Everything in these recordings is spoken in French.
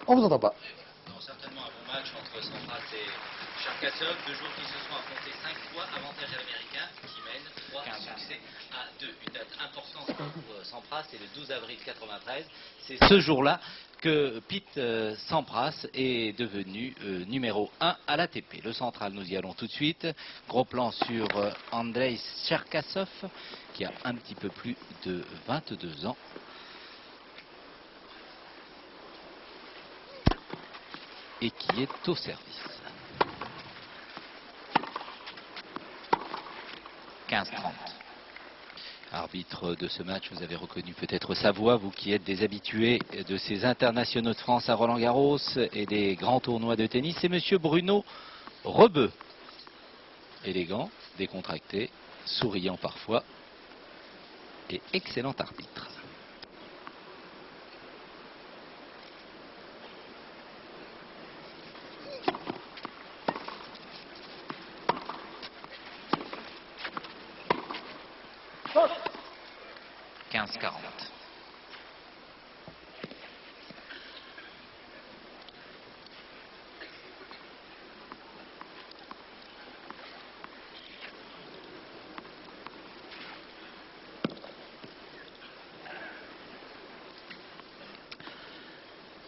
On vous entend pas. Non, certainement un bon match entre Sampras et Cherkassov, deux joueurs qui se sont affrontés 5 fois, avantage à l'américain qui mène 3 succès à 2. Une date importante pour Sampras, c'est le 12 avril 93. C'est ce jour-là que Pete Sampras est devenu numéro 1 à l'ATP. Le central, nous y allons tout de suite. Gros plan sur Andrei Cherkassov, qui a un petit peu plus de 22 ans. Et qui est au service. 15-30. Arbitre de ce match, vous avez reconnu peut-être sa voix, vous qui êtes des habitués de ces internationaux de France à Roland-Garros et des grands tournois de tennis, c'est monsieur Bruno Rebeu. Élégant, décontracté, souriant parfois et excellent arbitre.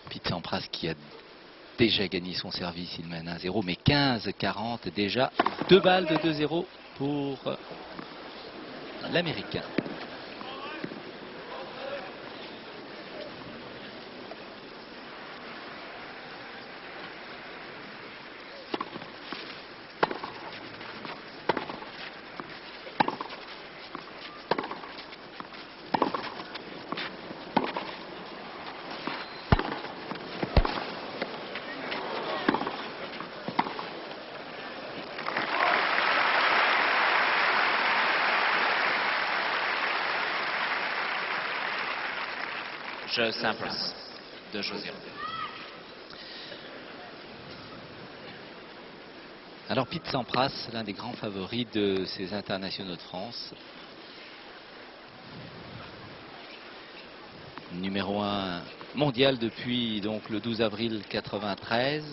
Pete Sampras qui a déjà gagné son service, il mène 1-0, mais 15-40 déjà, 2 balles de 2-0 pour l'Américain. Jeu Sampras de José. Alors Pete Sampras, l'un des grands favoris de ces internationaux de France. Numéro 1 mondial depuis donc le 12 avril 93.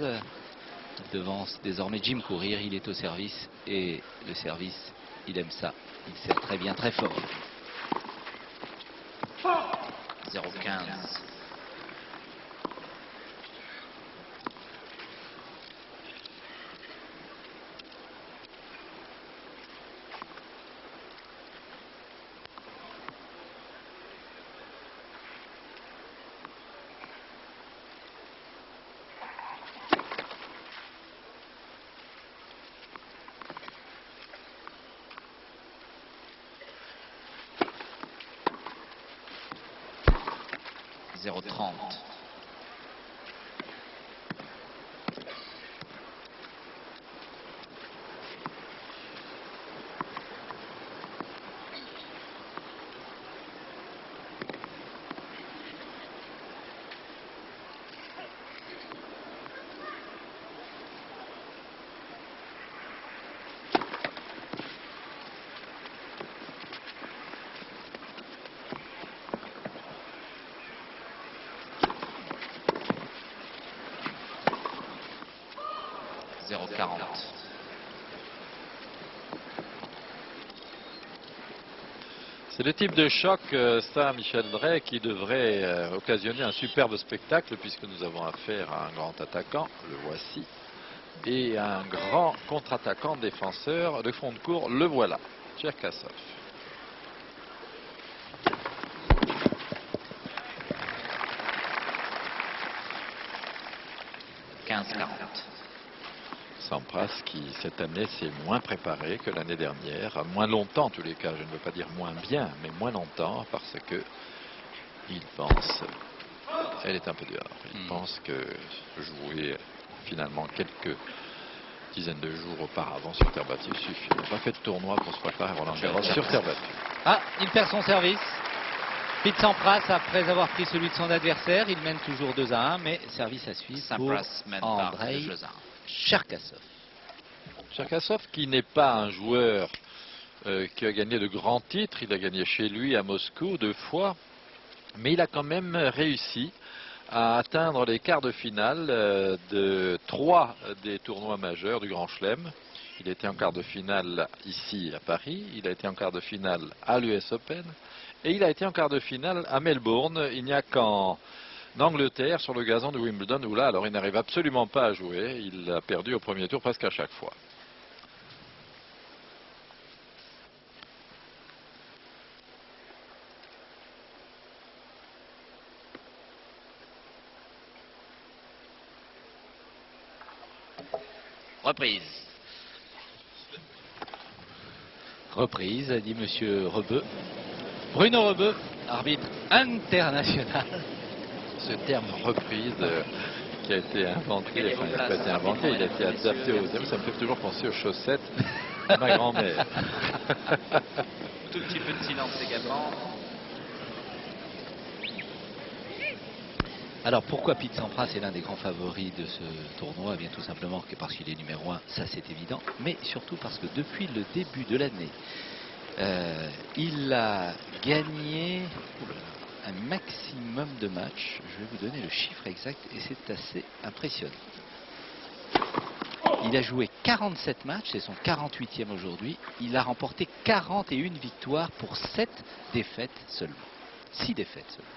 Il devance désormais Jim Courier, il est au service et le service, il aime ça. Il sert très bien, très fort. 0-15. C'est le type de choc, ça, Michel Drey, qui devrait occasionner un superbe spectacle, puisque nous avons affaire à un grand attaquant, le voici, et à un grand contre-attaquant défenseur de fond de cours, le voilà, Cherkassov. Sampras qui cette année s'est moins préparé que l'année dernière, moins longtemps en tous les cas, je ne veux pas dire moins bien, mais moins longtemps parce que il pense, elle est un peu dehors, il pense que jouer finalement quelques dizaines de jours auparavant sur terre battue suffit. Il n'a pas fait de tournoi pour se préparer Roland Garros sur terre battue. Ah, il perd son service. Pete Sampras, après avoir pris celui de son adversaire, il mène toujours 2-1, mais service à suivre pour Andrei Cherkassov. Cherkassov qui n'est pas un joueur qui a gagné de grands titres, il a gagné chez lui à Moscou 2 fois, mais il a quand même réussi à atteindre les quarts de finale de 3 des tournois majeurs du Grand Chelem. Il a été en quart de finale ici à Paris, il a été en quart de finale à l'US Open et il a été en quart de finale à Melbourne. Il n'y a qu'en Angleterre, sur le gazon de Wimbledon, où là, alors il n'arrive absolument pas à jouer. Il a perdu au premier tour presque à chaque fois. Reprise. Reprise, a dit Monsieur Rebeu. Bruno Rebeu, arbitre international. Ce terme reprise qui a été inventé, enfin il n'a pas été inventé, il a été adapté aux hommes. Ça me fait toujours penser aux chaussettes de ma grand-mère. Tout petit peu de silence également. Alors pourquoi Pete Sampras est l'un des grands favoris de ce tournoi? Eh bien tout simplement parce qu'il est numéro 1, ça c'est évident, mais surtout parce que depuis le début de l'année, il a gagné un maximum de matchs. Je vais vous donner le chiffre exact et c'est assez impressionnant. Il a joué 47 matchs, c'est son 48e aujourd'hui. Il a remporté 41 victoires pour 7 défaites seulement. 6 défaites seulement.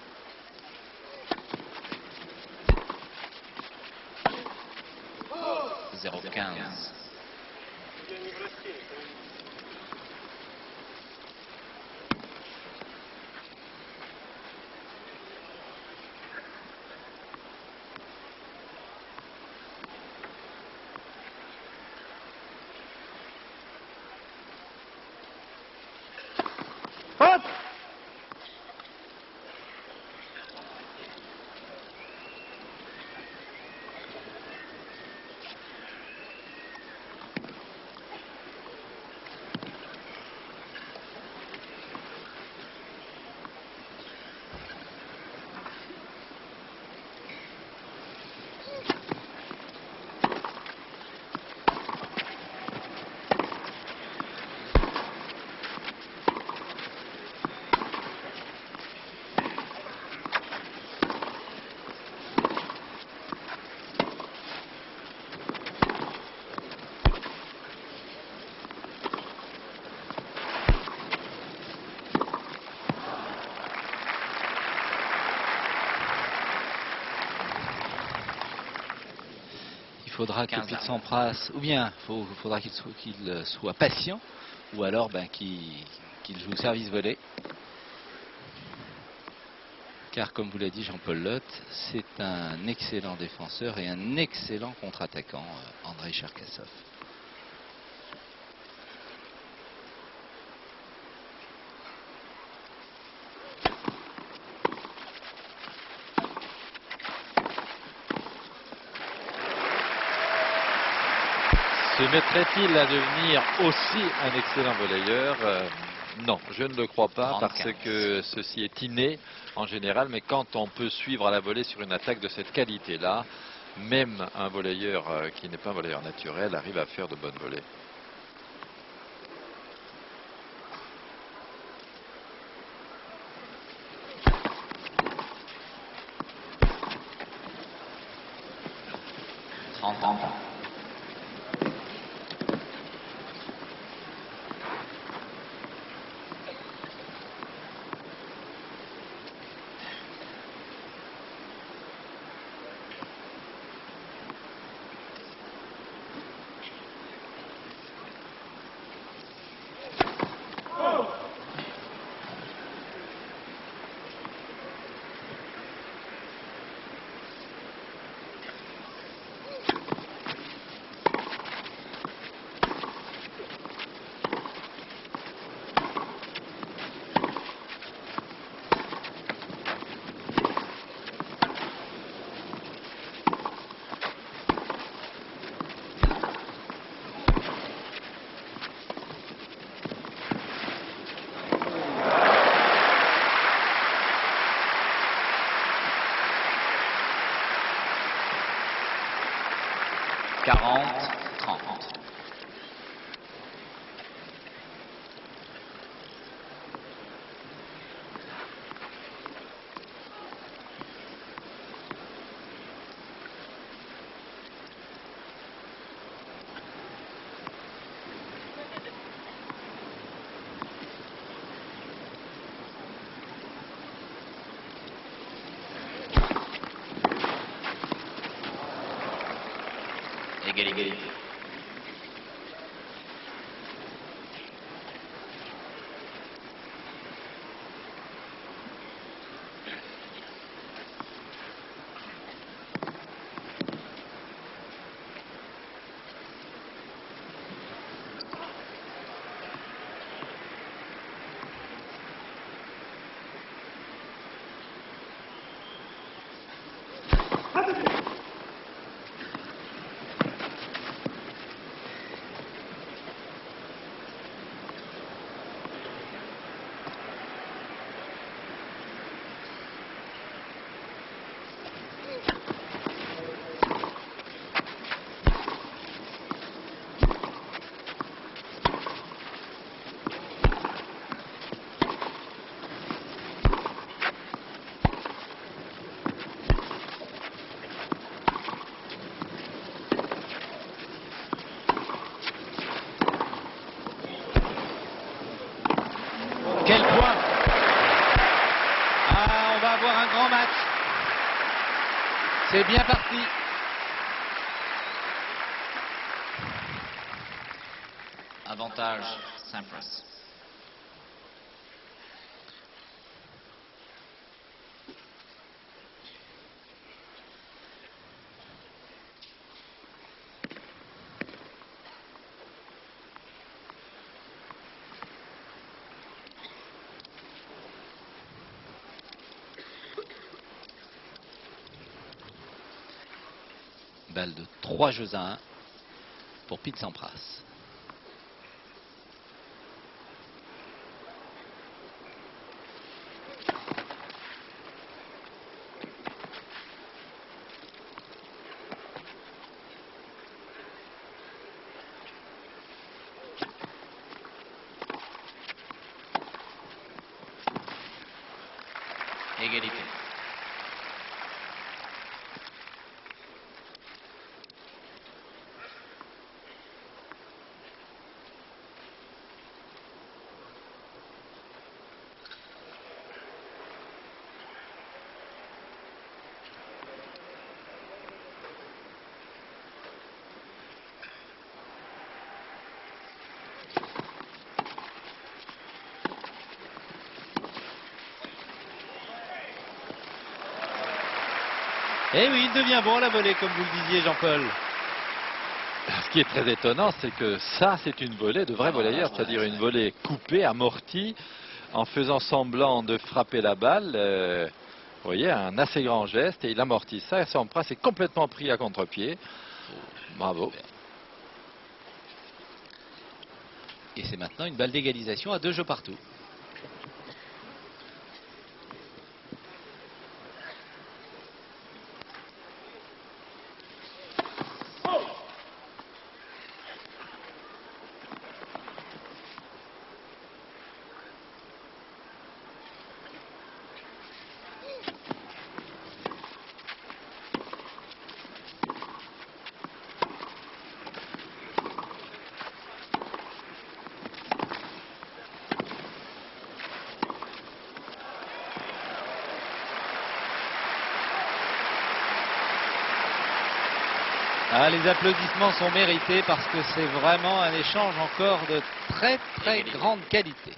Il faudra que Pete Sampras, ou bien faudra qu'il soit patient, ou alors qu'il joue au service volé. Car comme vous l'a dit Jean-Paul Lotte, c'est un excellent défenseur et un excellent contre-attaquant, Andrei Cherkassov. Se mettrait-il à devenir aussi un excellent volleyeur? Non, je ne le crois pas, parce que ceci est inné en général, mais quand on peut suivre à la volée sur une attaque de cette qualité-là, même un volleyeur qui n'est pas un volleyeur naturel arrive à faire de bonnes volées. l'égalité. Quel point! Ah, on va avoir un grand match. C'est bien parti. Avantage Sampras. Balle de 3 jeux à 1 pour Pete Sampras. Égalité. Et oui, il devient bon la volée, comme vous le disiez, Jean-Paul. Ce qui est très étonnant, c'est que ça, c'est une volée de vrai volleyeur, c'est-à-dire une volée coupée, amortie, en faisant semblant de frapper la balle. Vous voyez, un assez grand geste, et il amortit ça, et Sampras est complètement pris à contre-pied. Bravo. Et c'est maintenant une balle d'égalisation à 2 jeux partout. Ah, les applaudissements sont mérités parce que c'est vraiment un échange encore de très très grande qualité.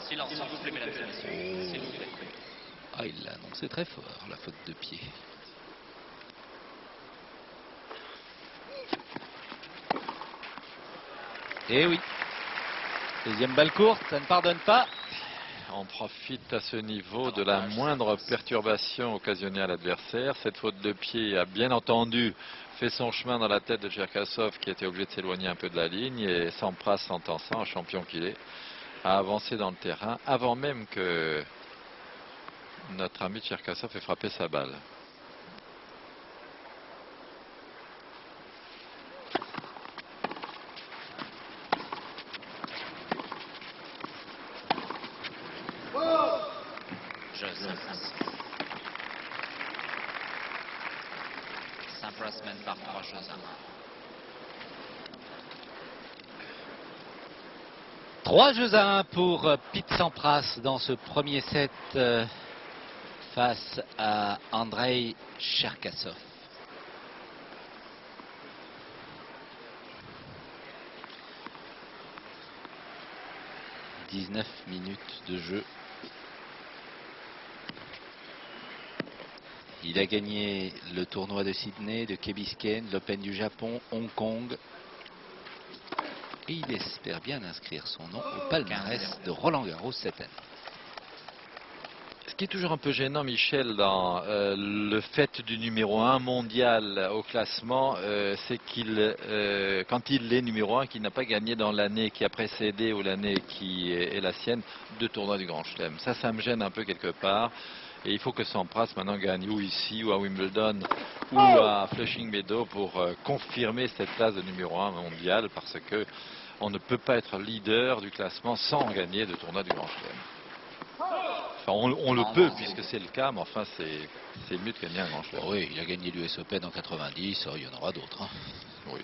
Silence, s'il vous plaît, mesdames et messieurs. S'il vous plaît. Ah, il l'a annoncé très fort, la faute de pied. Et oui. Deuxième balle courte, ça ne pardonne pas. On profite à ce niveau de la moindre perturbation occasionnée à l'adversaire. Cette faute de pied a bien entendu fait son chemin dans la tête de Cherkassov, qui était obligé de s'éloigner un peu de la ligne, et Sampras, sentant ça, un champion qu'il est, a avancé dans le terrain avant même que notre ami Cherkassov ait frappé sa balle. Jeu Sampras. Sampras mène par 3 jeux à 1. 3 jeux à 1 pour Pete Sampras dans ce premier set face à Andrei Cherkassov. « 19 minutes de jeu. Il a gagné le tournoi de Sydney, de Key Biscayne, l'Open du Japon, Hong Kong. Et il espère bien inscrire son nom au palmarès de Roland Garros cette année. Ce qui est toujours un peu gênant, Michel, dans le fait du numéro 1 mondial au classement, c'est quand il est numéro 1, qu'il n'a pas gagné dans l'année qui a précédé ou l'année qui est la sienne, 2 tournois du Grand Chelem. Ça me gêne un peu quelque part. Et il faut que Sampras maintenant gagne ou ici, ou à Wimbledon, ou à Flushing Meadows pour confirmer cette place de numéro 1 mondial, parce que on ne peut pas être leader du classement sans gagner de tournoi du Grand Chelem. Enfin, on le peut puisque c'est le cas, mais enfin c'est mieux de gagner un Grand Chelem. Oui, il a gagné l'US Open en 90, il y en aura d'autres. Hein. Oui.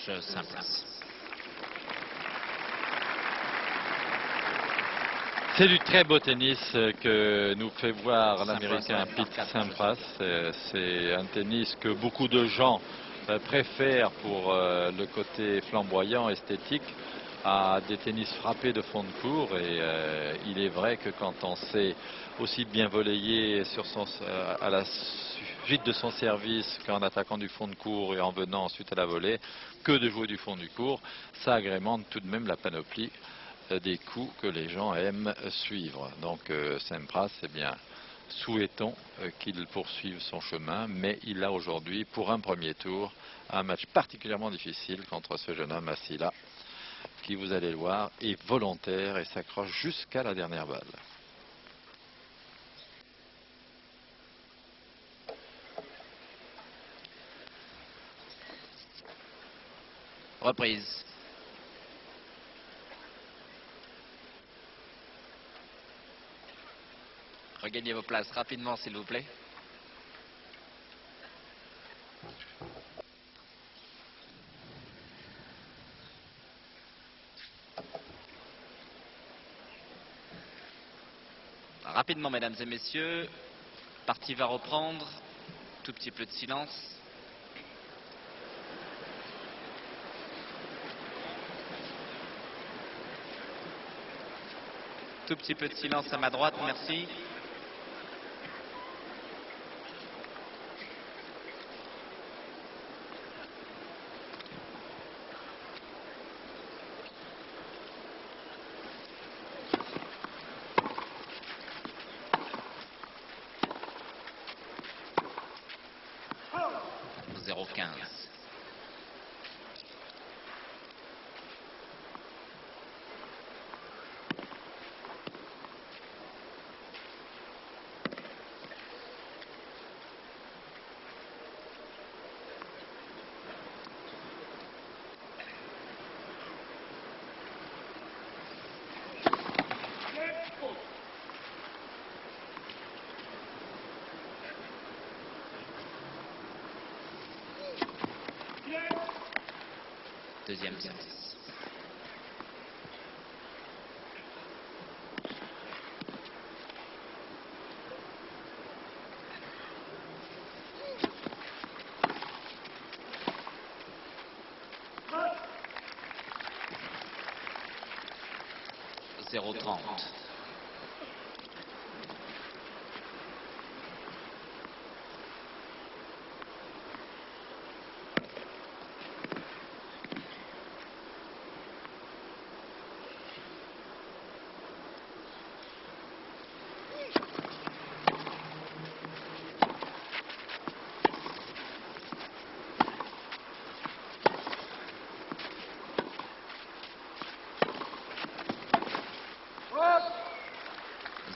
Jeu Sampras. C'est du très beau tennis que nous fait voir l'Américain Pete Sampras. C'est un tennis que beaucoup de gens préfèrent pour le côté flamboyant, esthétique, à des tennis frappés de fond de cours. Et il est vrai que quand on sait aussi bien volleyer à la suite de son service qu'en attaquant du fond de cours et en venant ensuite à la volée, que de jouer du fond du cours, ça agrémente tout de même la panoplie des coups que les gens aiment suivre. Donc Sampras, eh bien, souhaitons qu'il poursuive son chemin, mais il a aujourd'hui, pour un premier tour, un match particulièrement difficile contre ce jeune homme assis là, qui, vous allez le voir, est volontaire et s'accroche jusqu'à la dernière balle. Reprise. Regagnez vos places rapidement, s'il vous plaît. Rapidement, mesdames et messieurs. Partie va reprendre. Tout petit peu de silence. Tout petit peu de silence à ma droite, merci. Deuxième service. 0,30.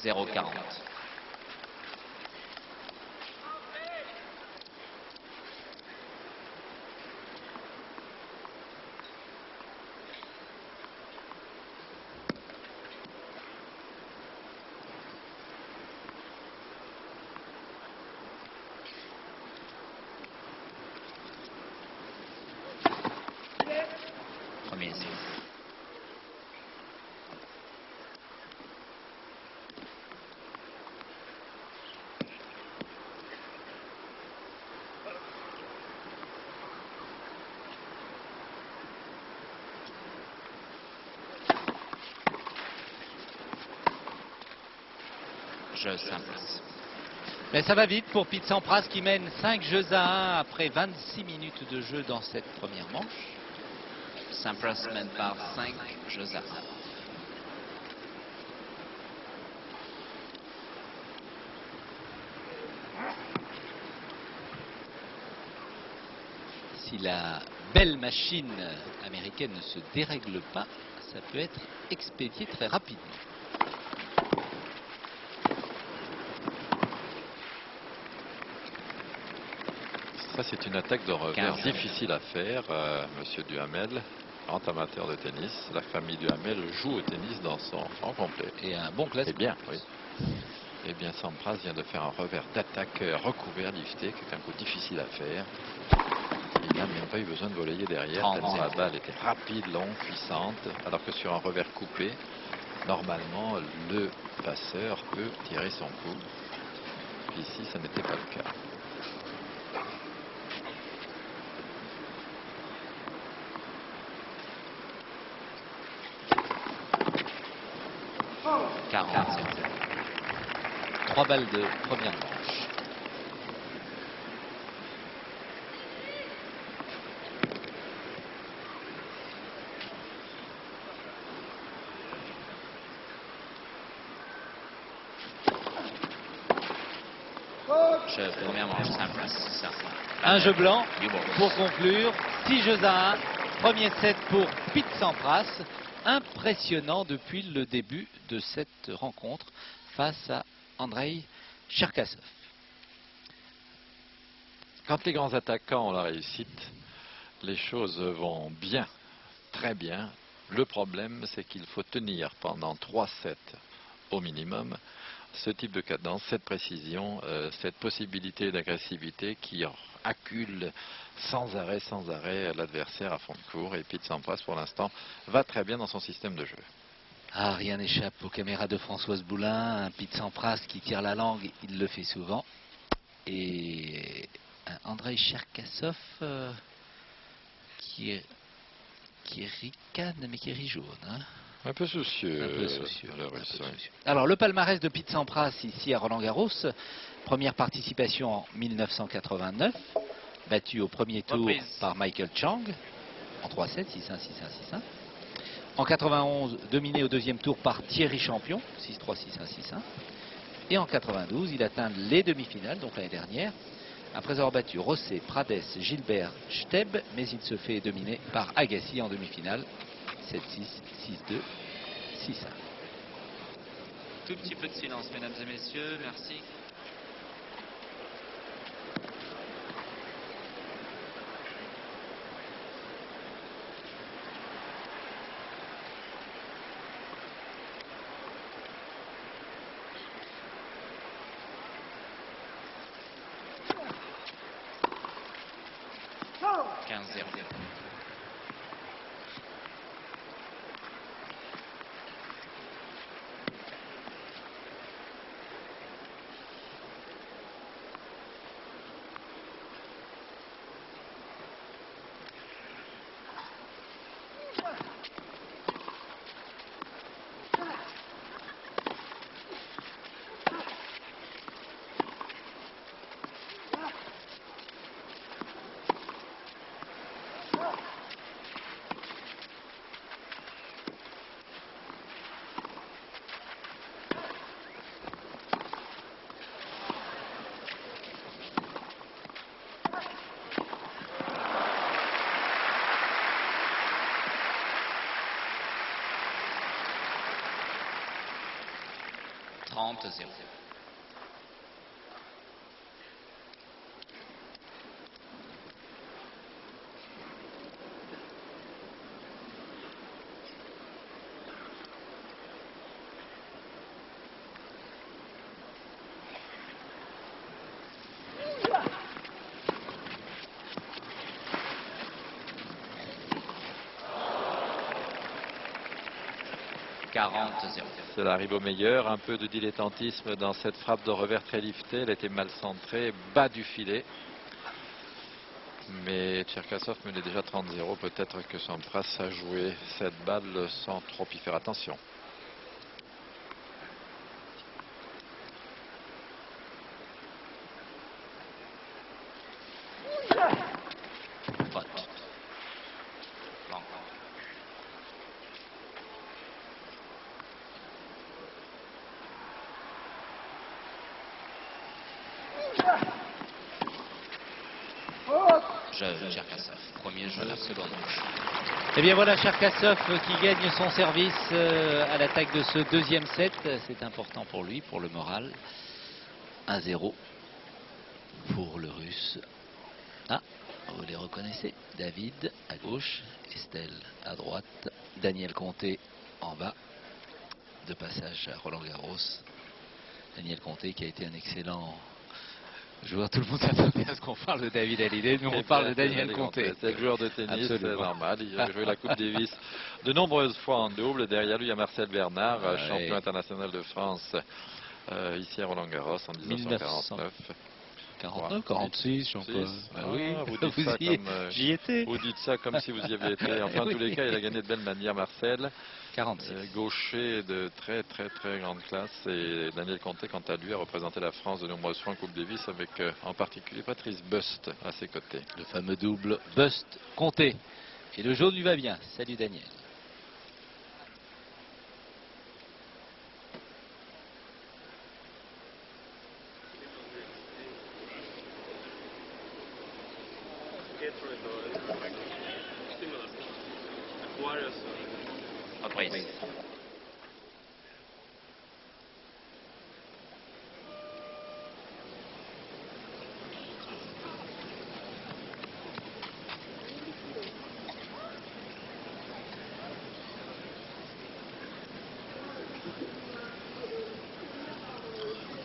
Zéro 40. Premier essai. Jeu Sampras. Mais ça va vite pour Pete Sampras qui mène 5 jeux à 1 après 26 minutes de jeu dans cette première manche. Sampras mène par 5 jeux à 1. Si la belle machine américaine ne se dérègle pas, ça peut être expédié très rapidement. Ça, c'est une attaque de revers 15. difficile à faire, monsieur Duhamel, grand amateur de tennis. La famille Duhamel joue au tennis dans son rang complet. Et un bon Eh classement. bien, oui. Eh bien, Sampras vient de faire un revers d'attaque recouvert, lifté, qui est un coup difficile à faire. Il n'a même pas eu besoin de relayer derrière, 30. tellement la balle était rapide, longue, puissante, alors que sur un revers coupé, normalement, le passeur peut tirer son coup. Ici, ça n'était pas le cas. Oh. 40. 3 balles de première manche. Jeu première manche Sampras. Un jeu blanc Du bon. pour conclure. 6 jeux à 1. Premier set pour Pete Sampras. Impressionnant depuis le début de cette rencontre face à Andrei Cherkassov. Quand les grands attaquants ont la réussite, les choses vont bien, très bien. Le problème, c'est qu'il faut tenir pendant 3 sets au minimum ce type de cadence, cette précision, cette possibilité d'agressivité qui accule sans arrêt l'adversaire à fond de court. Et Pete Sampras, pour l'instant, va très bien dans son système de jeu. Ah, rien n'échappe aux caméras de Françoise Boulin. Un Pete Sampras qui tire la langue, il le fait souvent. Et un Andrei Cherkassov qui ricane, mais qui rit jaune. Hein. Un peu soucieux. Un peu soucieux. Le Russe, oui. Alors, le palmarès de Pete Sampras ici à Roland-Garros. Première participation en 1989, battu au premier tour Reprise. par Michael Chang en 3-7, 6-1, 6-1, 6-1. En 91, dominé au deuxième tour par Thierry Champion, 6-3, 6-1, 6-1. Et en 92, il atteint les demi-finales, donc l'année dernière, après avoir battu Rosset, Prades, Gilbert, Steb, mais il se fait dominer par Agassi en demi-finale, 7-6, 6-2, 6-1. Tout petit peu de silence, mesdames et messieurs. Merci. Oh. 15-0. 30-0. Cela arrive au meilleur. Un peu de dilettantisme dans cette frappe de revers très liftée. Elle était mal centrée, bas du filet. Mais Cherkassov menait déjà 30-0. Peut-être que Sampras a joué cette balle sans trop y faire attention. Cherkassov, premier jeu, la seconde manche. Et bien voilà Cherkassov qui gagne son service à l'attaque de ce deuxième set. C'est important pour lui, pour le moral. 1-0 pour le Russe. Ah, vous les reconnaissez. David à gauche, Estelle à droite, Daniel Conté en bas. De passage à Roland Garros. Daniel Conté qui a été un excellent joueur. Tout le monde s'attend à ce qu'on parle de David Hallyday. Nous on parle de Daniel Conté. C'est le joueur de tennis, c'est Absolument. normal. Il a joué la Coupe Davis de nombreuses fois en double. Derrière lui, il y a Marcel Bernard, Ouais. champion international de France, ici à Roland Garros en 1949. 49, 46, j'en peux. Ah, oui, vous dites ça comme, j'y étais. vous dites ça comme si vous y aviez été. Enfin, en tous les cas, il a gagné de belle manière, Marcel. 46. Gaucher de très grande classe. Et Daniel Conté, quant à lui, a représenté la France de nombreuses fois en Coupe Davis avec en particulier Patrice Bust à ses côtés. Le fameux double Bust-Conté. Et le jaune lui va bien. Salut Daniel. Reprise.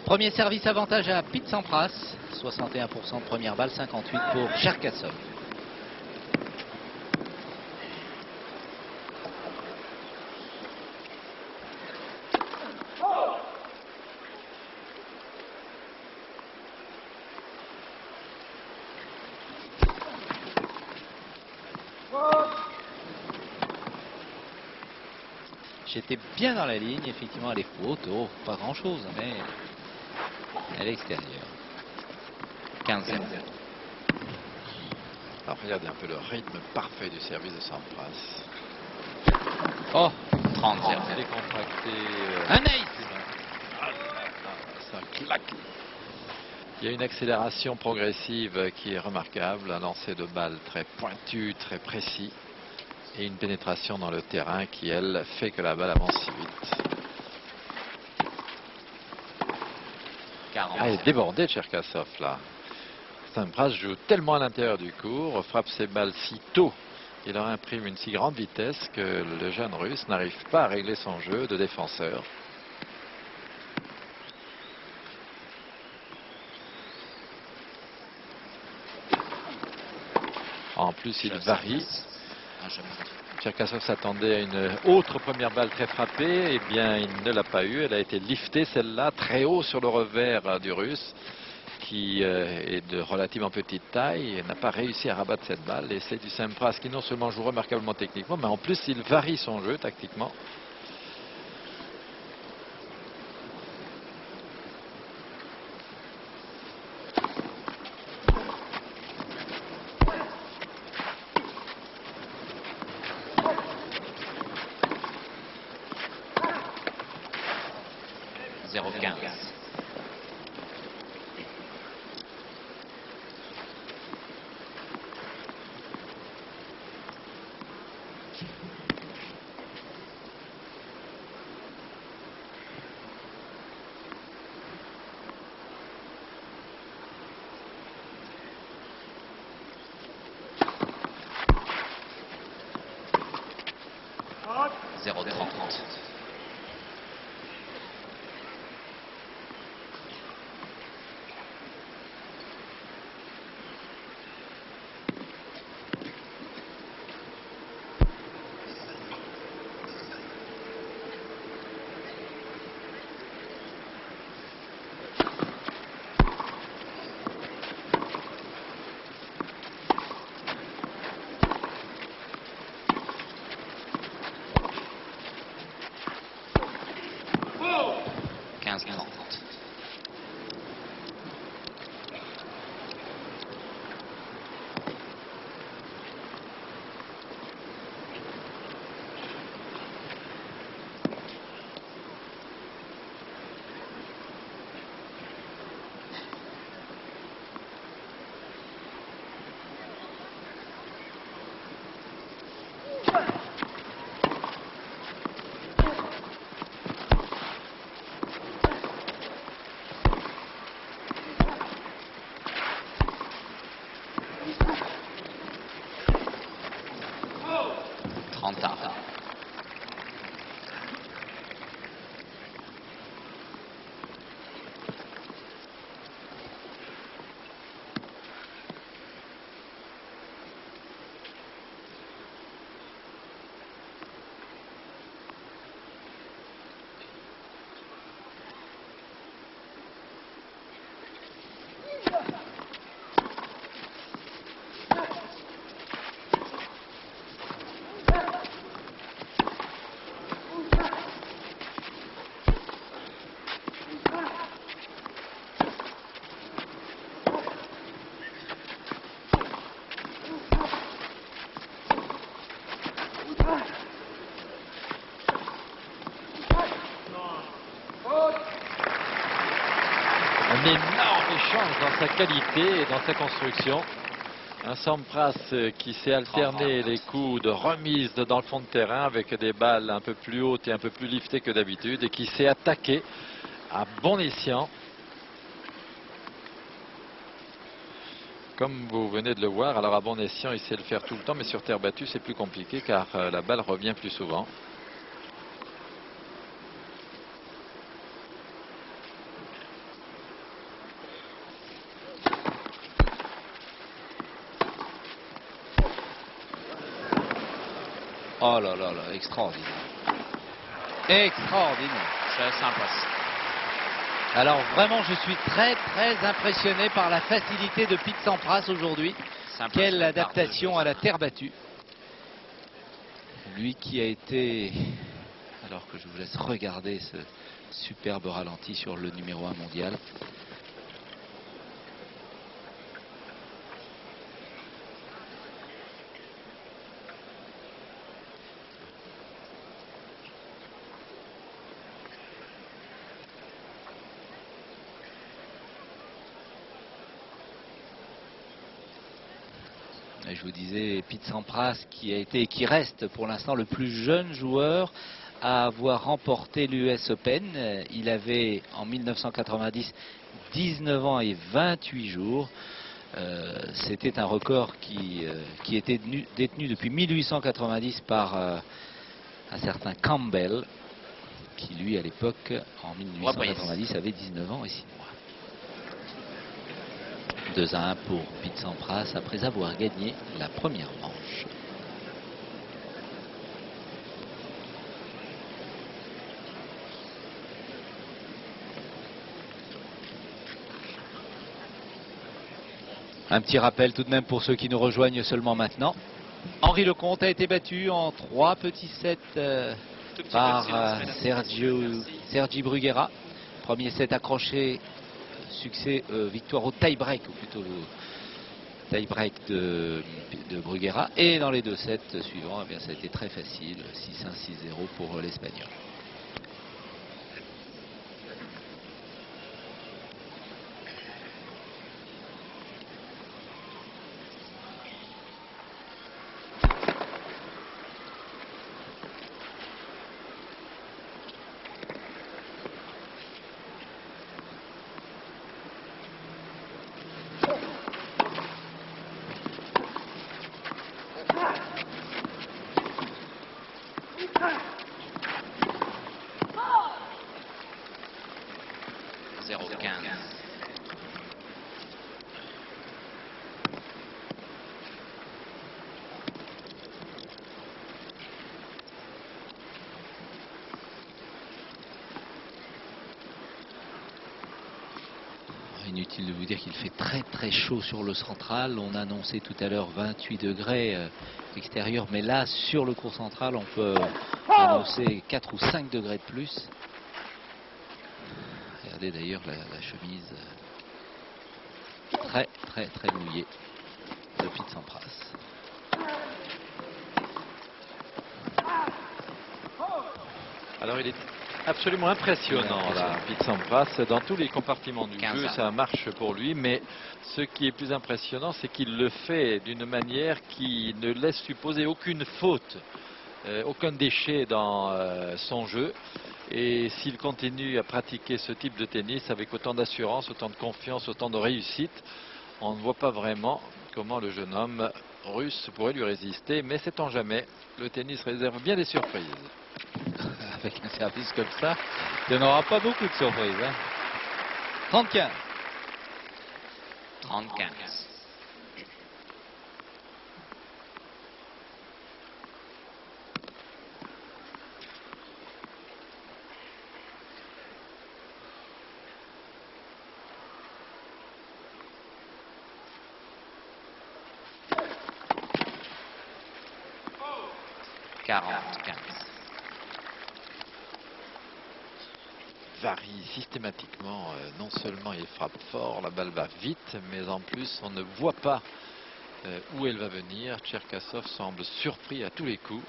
Premier service avantage à Pete Sampras. 61% de première balle, 58 pour Cherkassov. J'étais bien dans la ligne, effectivement, elle est haute, oh, pas grand chose, mais à l'extérieur. 15-0. Alors regardez un peu le rythme parfait du service de Sampras. Oh, 30-0. Décontracté. un ace. Ça claque. Il y a une accélération progressive qui est remarquable, un lancer de balle très pointu, très précis, et une pénétration dans le terrain qui, elle, fait que la balle avance si vite. 40. Ah, il est débordé de Cherkassov là. Sampras joue tellement à l'intérieur du court, frappe ses balles si tôt, il leur imprime une si grande vitesse que le jeune Russe n'arrive pas à régler son jeu de défenseur. En plus, il varie. Cherkassov s'attendait à une autre première balle très frappée. Eh bien, il ne l'a pas eu. Elle a été liftée, celle-là, très haut sur le revers du Russe, qui est de relativement petite taille et n'a pas réussi à rabattre cette balle. Et c'est du Sampras qui non seulement joue remarquablement techniquement, mais en plus, il varie son jeu tactiquement. 0,30. Un énorme échange dans sa qualité et dans sa construction. Un Sampras qui s'est alterné les coups de remise dans le fond de terrain avec des balles un peu plus hautes et un peu plus liftées que d'habitude et qui s'est attaqué à bon escient. Comme vous venez de le voir, alors à bon escient il sait le faire tout le temps, mais sur terre battue c'est plus compliqué car la balle revient plus souvent. Oh là là là, extraordinaire. Extraordinaire. C'est sympa. Alors vraiment, je suis très impressionné par la facilité de Pete Sampras aujourd'hui. Quelle adaptation à la terre battue. Lui qui a été, alors que je vous laisse regarder ce superbe ralenti sur le numéro 1 mondial. Et je vous disais, Pete Sampras qui a été et qui reste pour l'instant le plus jeune joueur à avoir remporté l'US Open. Il avait en 1990 19 ans et 28 jours. C'était un record qui était détenu depuis 1890 par un certain Campbell, qui lui à l'époque en 1890 avait 19 ans et 6 mois. 2-1 pour Pete Sampras après avoir gagné la première manche. Un petit rappel tout de même pour ceux qui nous rejoignent seulement maintenant. Henri Lecomte a été battu en 3 petits sets par Sergi Bruguera. Premier set accroché, succès, victoire au tie-break, ou plutôt tie-break de Bruguera. Et dans les 2 sets suivants, eh bien, ça a été très facile, 6-1, 6-0 pour l'Espagnol. inutile de vous dire qu'il fait très très chaud sur le central. On a annoncé tout à l'heure 28 degrés extérieur, mais là sur le court central on peut annoncer 4 ou 5 degrés de plus. Regardez d'ailleurs la chemise très très très mouillée de Pete Sampras. Alors il est absolument impressionnant là, Pete Sampras, dans tous les compartiments du jeu, ça marche pour lui, mais ce qui est plus impressionnant, c'est qu'il le fait d'une manière qui ne laisse supposer aucune faute, aucun déchet dans son jeu. Et s'il continue à pratiquer ce type de tennis avec autant d'assurance, autant de confiance, autant de réussite, on ne voit pas vraiment comment le jeune homme russe pourrait lui résister, mais sait-on jamais, le tennis réserve bien des surprises. Avec un service comme ça, il n'y en aura pas beaucoup de surprises. 30-15. 30-15. Varie systématiquement, non seulement il frappe fort, la balle va vite, mais en plus on ne voit pas où elle va venir. Cherkassov semble surpris à tous les coups.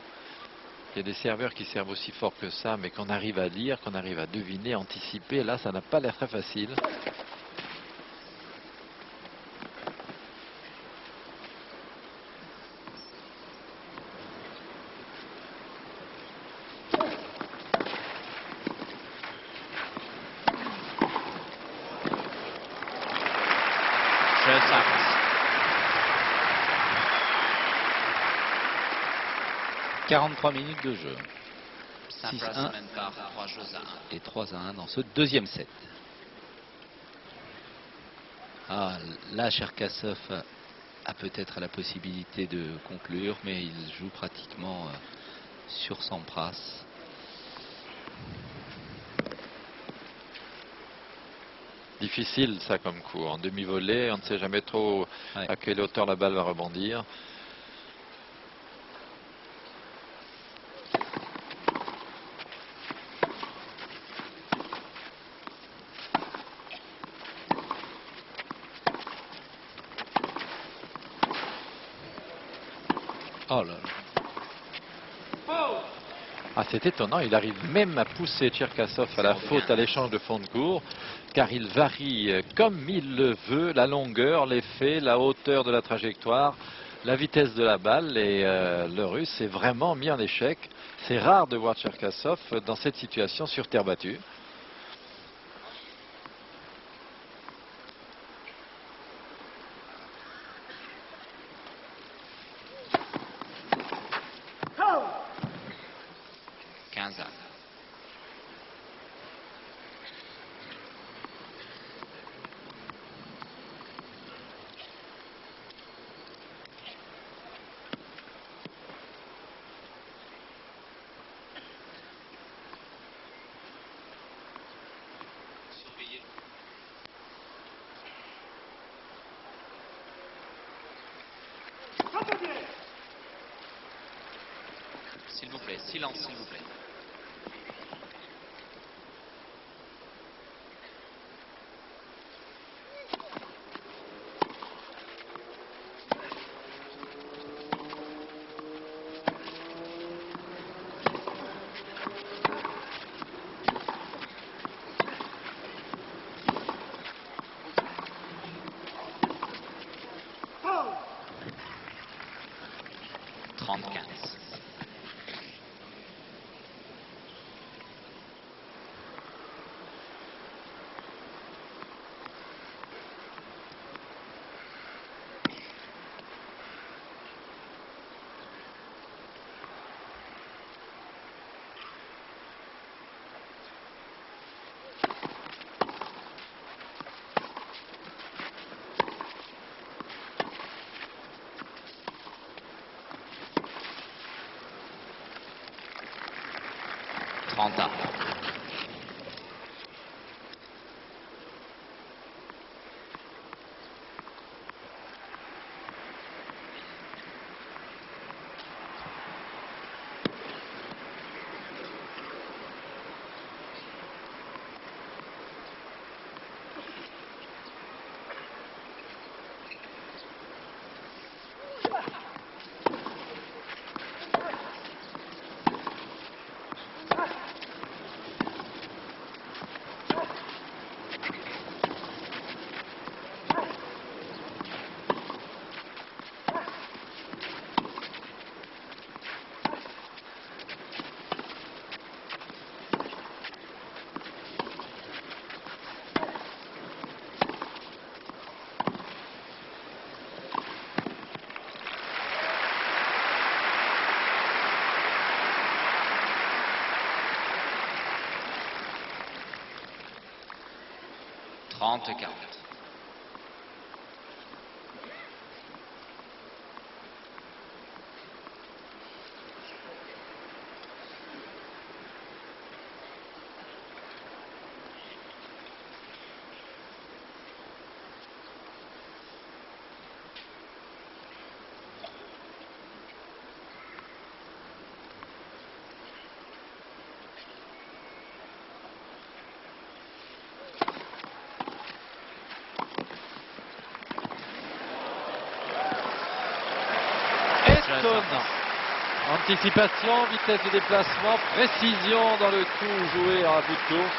Il y a des serveurs qui servent aussi fort que ça, mais qu'on arrive à lire, qu'on arrive à deviner, anticiper. Là, ça n'a pas l'air très facile. « 43 minutes de jeu. 6-1 et 3-1 dans ce deuxième set. Ah, là, Cherkassov a peut-être la possibilité de conclure, mais il joue pratiquement sur Sampras. Difficile ça comme coup. En demi-volée, on ne sait jamais trop à quelle hauteur la balle va rebondir. Oh là là. Ah, c'est étonnant, il arrive même à pousser Cherkassov à la faute à l'échange de fond de cours, car il varie comme il le veut la longueur, l'effet, la hauteur de la trajectoire, la vitesse de la balle, et le Russe est vraiment mis en échec. C'est rare de voir Cherkassov dans cette situation sur terre battue. S'il vous plaît, silence, s'il vous plaît. 30-40. Étonnant. Anticipation, vitesse de déplacement, précision dans le coup joué en bout de course.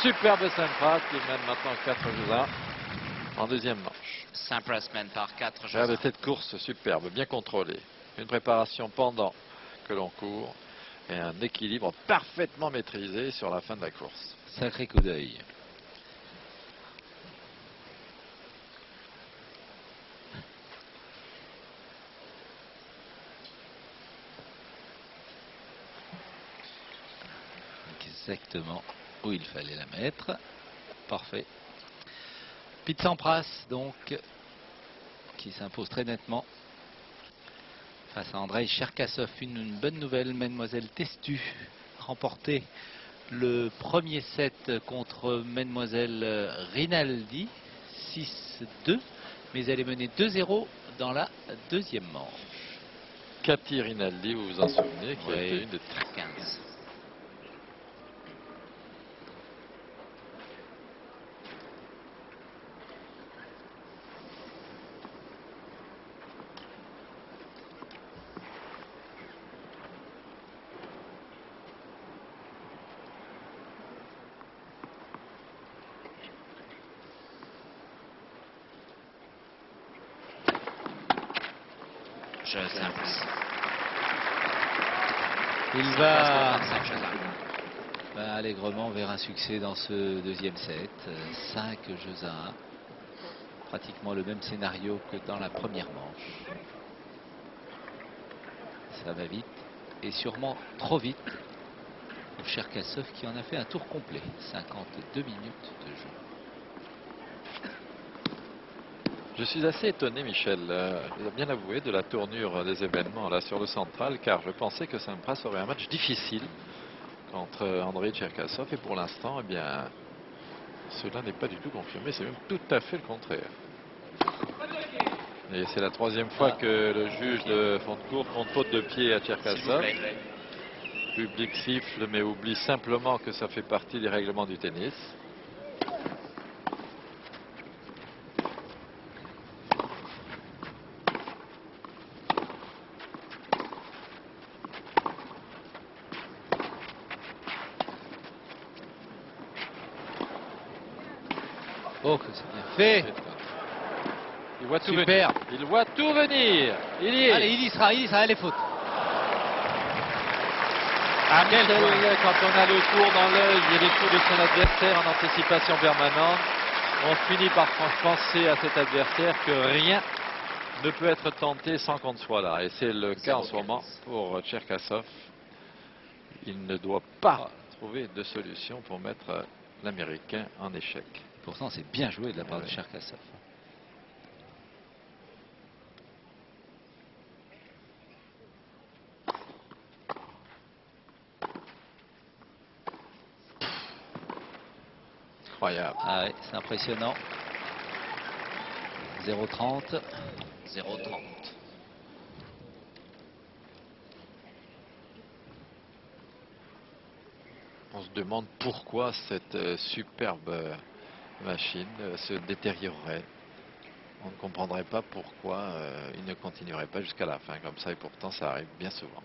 Superbe Sampras qui mène maintenant 4-1 en deuxième manche. Sampras mène par 4 jeux. Regardez cette course superbe, bien contrôlée. Une préparation pendant que l'on court et un équilibre parfaitement maîtrisé sur la fin de la course. Sacré coup d'œil. Exactement où il fallait la mettre. Parfait. Pete Sampras, donc, qui s'impose très nettement face à Andrei Cherkassov. Une bonne nouvelle, Mademoiselle Testu remporté le premier set contre Mademoiselle Rinaldi, 6-2, mais elle est menée 2-0 dans la deuxième manche. Cathy Rinaldi, vous vous en souvenez, qui a été une des 15. Il va allègrement vers un succès dans ce deuxième set. 5 jeux à 1. Pratiquement le même scénario que dans la première manche. Ça va vite et sûrement trop vite pour Cherkassov qui en a fait un tour complet. 52 minutes de jeu. Je suis assez étonné, Michel, je dois bien avouer, de la tournure des événements là sur le central, car je pensais que Sampras aurait un match difficile contre Andrei Cherkassov, et pour l'instant, eh bien, cela n'est pas du tout confirmé, c'est même tout à fait le contraire. Et c'est la troisième fois que le juge de fond de cours compte faute de pied à Cherkassov. Le public siffle, mais oublie simplement que ça fait partie des règlements du tennis. Oh, que c'est bien fait. Il voit tout Super. venir. Il voit tout venir. Il y est. Allez, il y sera, les fautes. Ah, quand on a le tour dans l'œil et les coups de son adversaire en anticipation permanente, on finit par penser à cet adversaire que rien ne peut être tenté sans qu'on soit là. Et c'est le cas en ce moment pour Cherkassov. Il ne doit pas trouver de solution pour mettre l'Américain en échec. Pourtant, c'est bien joué de la part de Cherkassov. Incroyable. Ah ouais, c'est impressionnant. 0-30. 0-30. On se demande pourquoi cette superbe machine se détériorerait. On ne comprendrait pas pourquoi il ne continuerait pas jusqu'à la fin comme ça, et pourtant ça arrive bien souvent.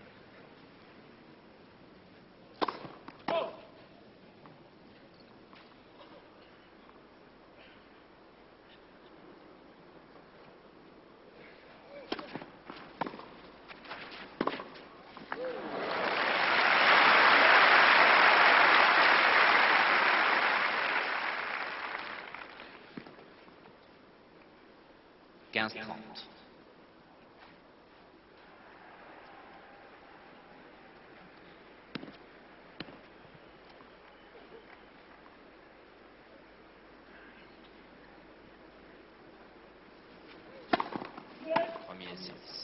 séance.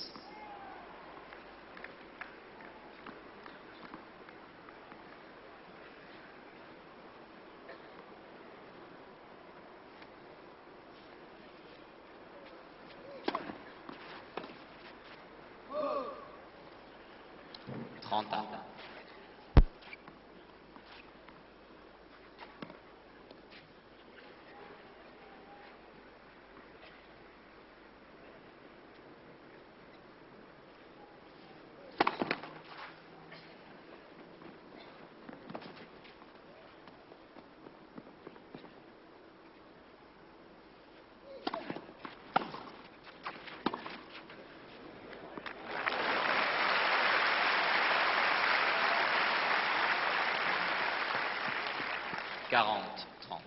Quarante, 30.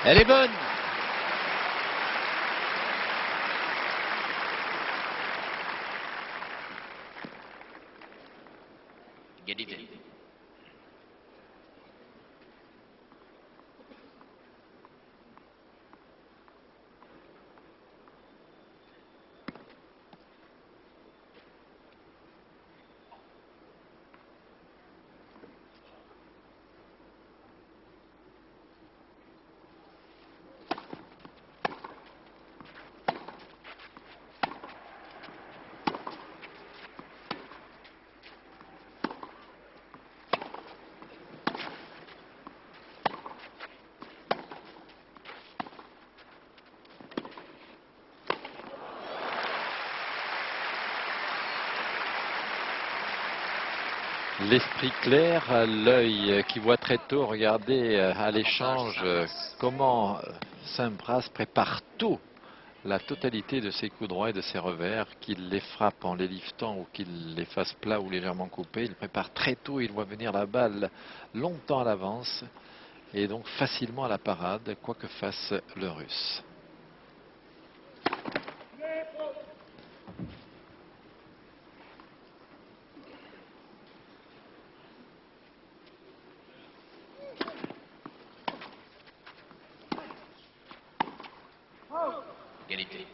Elle est bonne. Égalité. L'esprit clair, l'œil qui voit très tôt. Regardez à l'échange comment Sampras prépare tôt la totalité de ses coups droits et de ses revers, qu'il les frappe en les liftant ou qu'il les fasse plats ou légèrement coupés. Il prépare très tôt, il voit venir la balle longtemps à l'avance et donc facilement à la parade, quoi que fasse le Russe. Égalité.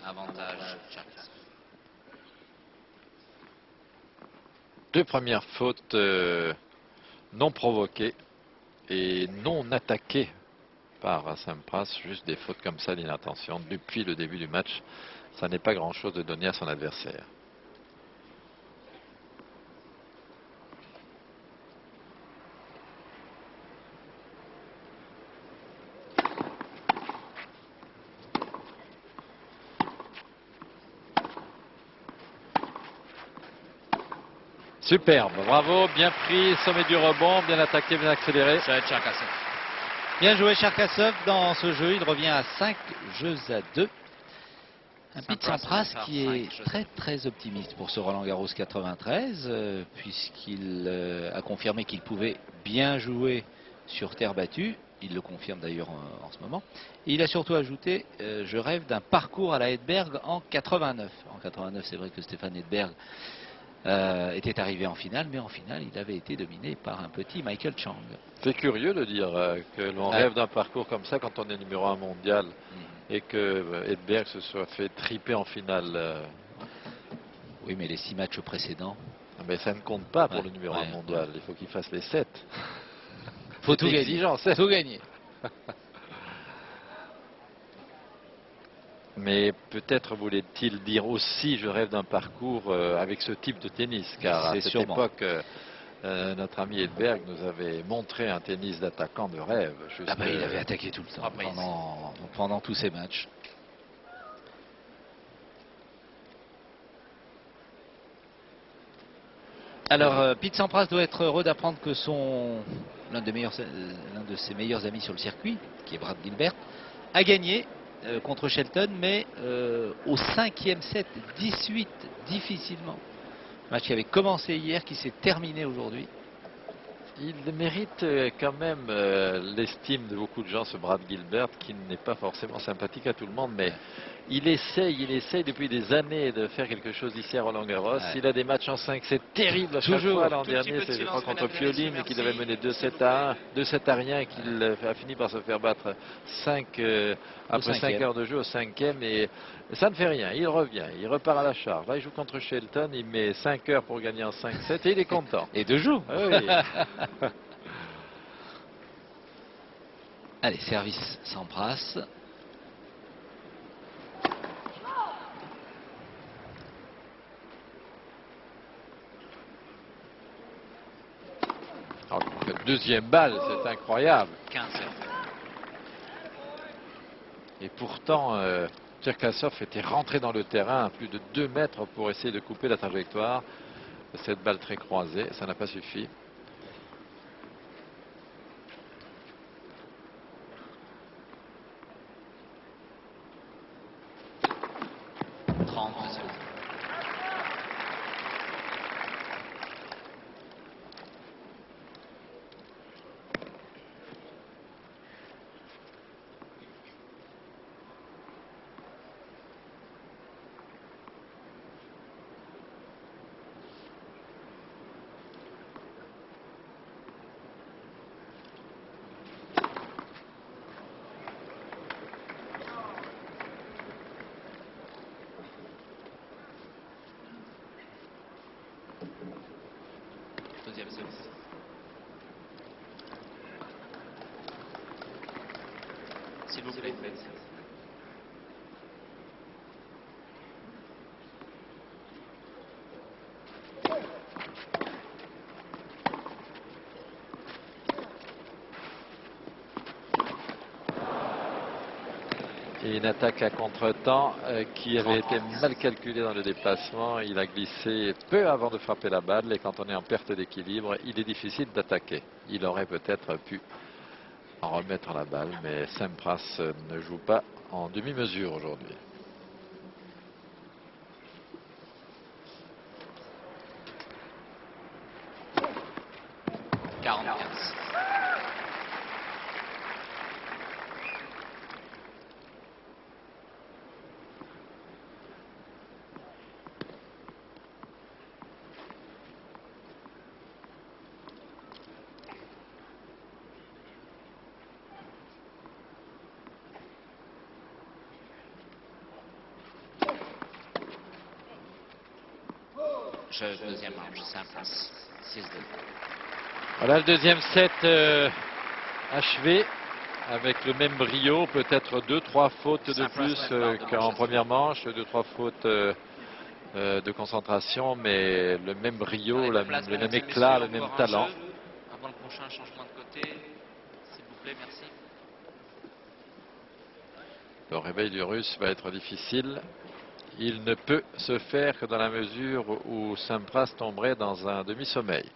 Avantage Cherkassov. Deux premières fautes non provoquées et non attaquées par Sampras, juste des fautes comme ça d'inattention depuis le début du match. Ça n'est pas grand chose de donner à son adversaire. Superbe, bravo, bien pris, sommet du rebond, bien attaqué, bien accéléré. Cherkassov. Bien joué Cherkassov dans ce jeu. Il revient à 5 jeux à 2. Un Pete Sampras qui est très très optimiste pour ce Roland Garros 93 puisqu'il a confirmé qu'il pouvait bien jouer sur terre battue. Il le confirme d'ailleurs en ce moment. Et il a surtout ajouté je rêve d'un parcours à la Edberg en 89. En 89, c'est vrai que Stéphane Edberg était arrivé en finale, mais en finale, il avait été dominé par un petit Michael Chang. C'est curieux de dire que l'on rêve d'un parcours comme ça quand on est numéro 1 mondial et que Edberg se soit fait triper en finale. Oui, mais les 6 matchs précédents. Mais ça ne compte pas pour le numéro 1 mondial. Il faut qu'il fasse les 7. Faut C'est tout gagner. exigeant, c'est- Tout gagner. Mais peut-être voulait-il dire aussi je rêve d'un parcours avec ce type de tennis, car à C'est cette sûrement. époque, notre ami Edberg nous avait montré un tennis d'attaquant de rêve. Ah bah, il avait attaqué tout le temps pendant tous ces matchs. Alors, Pete Sampras doit être heureux d'apprendre que l'un de ses meilleurs amis sur le circuit, qui est Brad Gilbert, a gagné contre Shelton, mais au 5e set, 18 difficilement. Match qui avait commencé hier, qui s'est terminé aujourd'hui. Il mérite quand même l'estime de beaucoup de gens, ce Brad Gilbert, qui n'est pas forcément sympathique à tout le monde, mais il essaye depuis des années de faire quelque chose ici à Roland-Garros. Ouais. Il a des matchs en 5, c'est terrible à chaque Toujours. fois. L'an Tout petit dernier, peu de c'est je crois silence, contre mesdames et Pioline, messieurs, qu'il merci. avait mené 2 S'il 7 vous à 1, 2 7 à rien, qu'il a fini par se faire battre 5 après 5 5e. heures de jeu au 5e, et ça ne fait rien. Il revient, il repart à la charge. Là, il joue contre Shelton, il met 5 heures pour gagner en 5-7 et il est content. Et 2 jours. Ah oui. Allez, service Sampras. Oh, la deuxième balle, c'est incroyable. 15. Et pourtant, Cherkassov était rentré dans le terrain à plus de 2 mètres pour essayer de couper la trajectoire de cette balle très croisée. Ça n'a pas suffi. Deuxième service. S'il vous plaît. Et une attaque à contre-temps qui avait été mal calculée dans le déplacement. Il a glissé peu avant de frapper la balle, et quand on est en perte d'équilibre, il est difficile d'attaquer. Il aurait peut-être pu en remettre la balle, mais Sampras ne joue pas en demi-mesure aujourd'hui. Deuxième manche, Sampras. 6-2. Voilà le deuxième set achevé avec le même brio, peut-être 2-3 fautes de plus qu'en première manche, 2-3 fautes de concentration, mais le même brio, le même éclat, le même talent. Avant le prochain changement de côté, s'il vous plaît, merci. Le réveil du Russe va être difficile. Il ne peut se faire que dans la mesure où Sampras tomberait dans un demi-sommeil.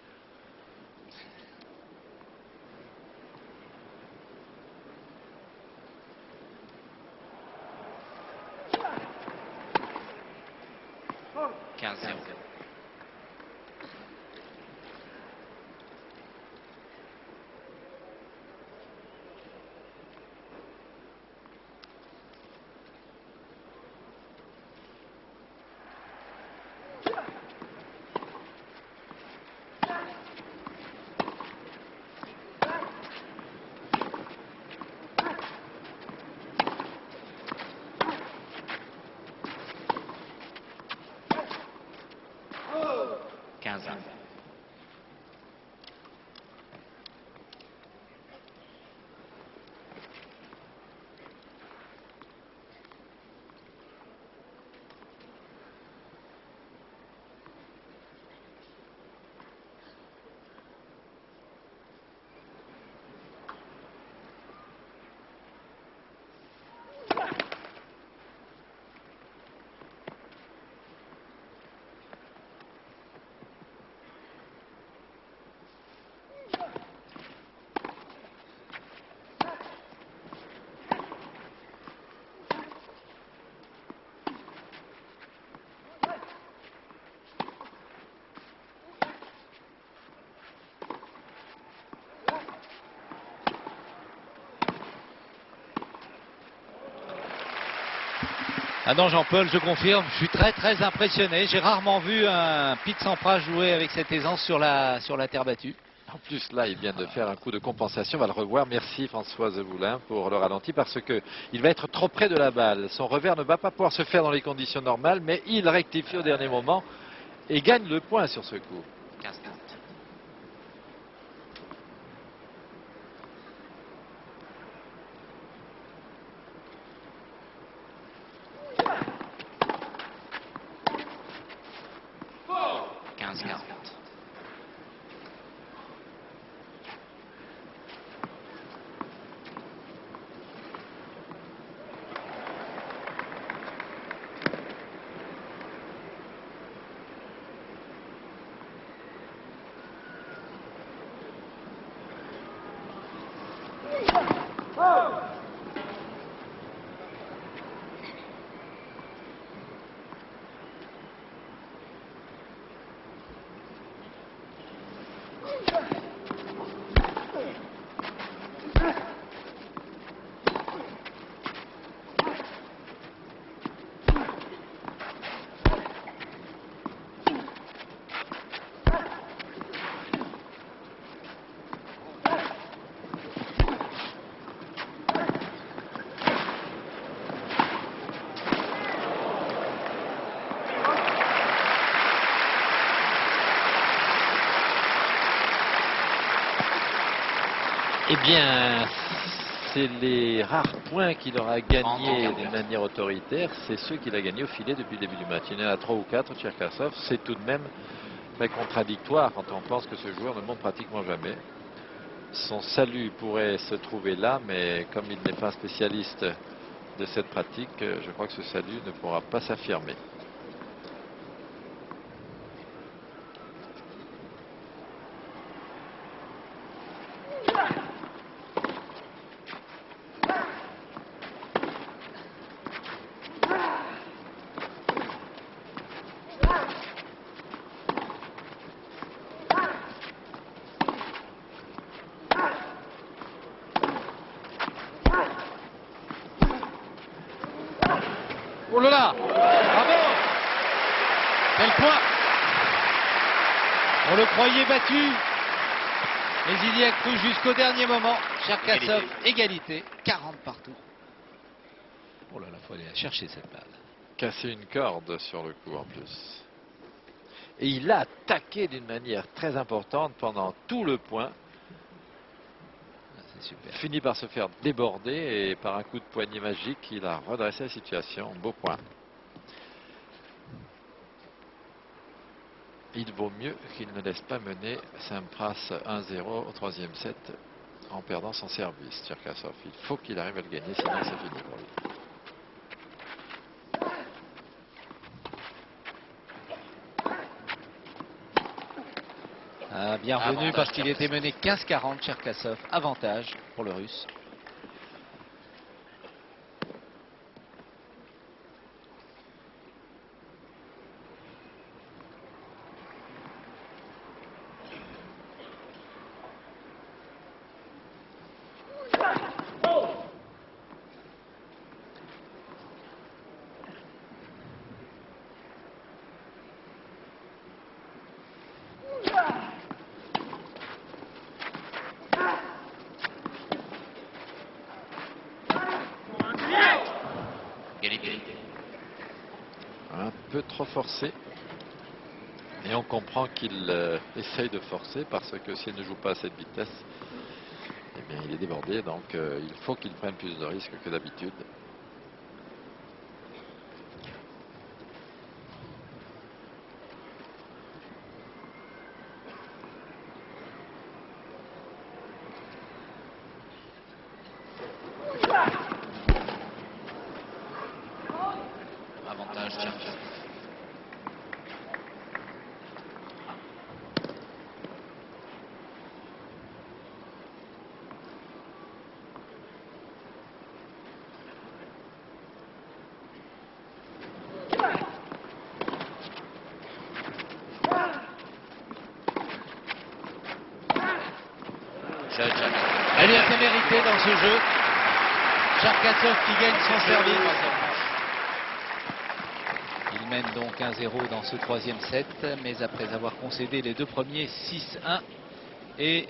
Ah non, Jean-Paul, je confirme, je suis très impressionné. J'ai rarement vu un Pete Sampras jouer avec cette aisance sur la terre battue. En plus, là, il vient de faire un coup de compensation. On va le revoir. Merci Françoise Voulin pour le ralenti parce que il va être trop près de la balle. Son revers ne va pas pouvoir se faire dans les conditions normales, mais il rectifie au dernier moment et gagne le point sur ce coup. 15-40. Eh bien, c'est les rares points qu'il aura gagnés d'une manière autoritaire, c'est ceux qu'il a gagnés au filet depuis le début du match. Il y en a 3 ou 4, Cherkassov. C'est tout de même très contradictoire quand on pense que ce joueur ne monte pratiquement jamais. Son salut pourrait se trouver là, mais comme il n'est pas spécialiste de cette pratique, je crois que ce salut ne pourra pas s'affirmer. Oh là là! Bravo! Quel point! On le croyait battu, mais il y a cru jusqu'au dernier moment. Cherkassov, égalité, 40 partout. Oh là là, faut aller la chercher cette balle. Casser une corde sur le coup en plus. Et il a attaqué d'une manière très importante pendant tout le point. C'est super. Finit par se faire déborder et par un coup de poignet magique, il a redressé la situation. Beau point. Il vaut mieux qu'il ne laisse pas mener Sampras 1-0 au 3e set en perdant son service, Cherkassov. Il faut qu'il arrive à le gagner, sinon c'est fini pour lui. Ah, bienvenue parce qu'il était mené 15-40, Cherkassov. Avantage pour le Russe. Un peu trop forcé. Et on comprend qu'il essaye de forcer parce que s'il ne joue pas à cette vitesse, eh bien il est débordé. Donc il faut qu'il prenne plus de risques que d'habitude. Avantage Cherkassov. Elle est assez méritée dans ce jeu. Cherkassov qui gagne son service. Il mène donc 1-0 dans ce troisième set, mais après avoir concédé les deux premiers 6-1 et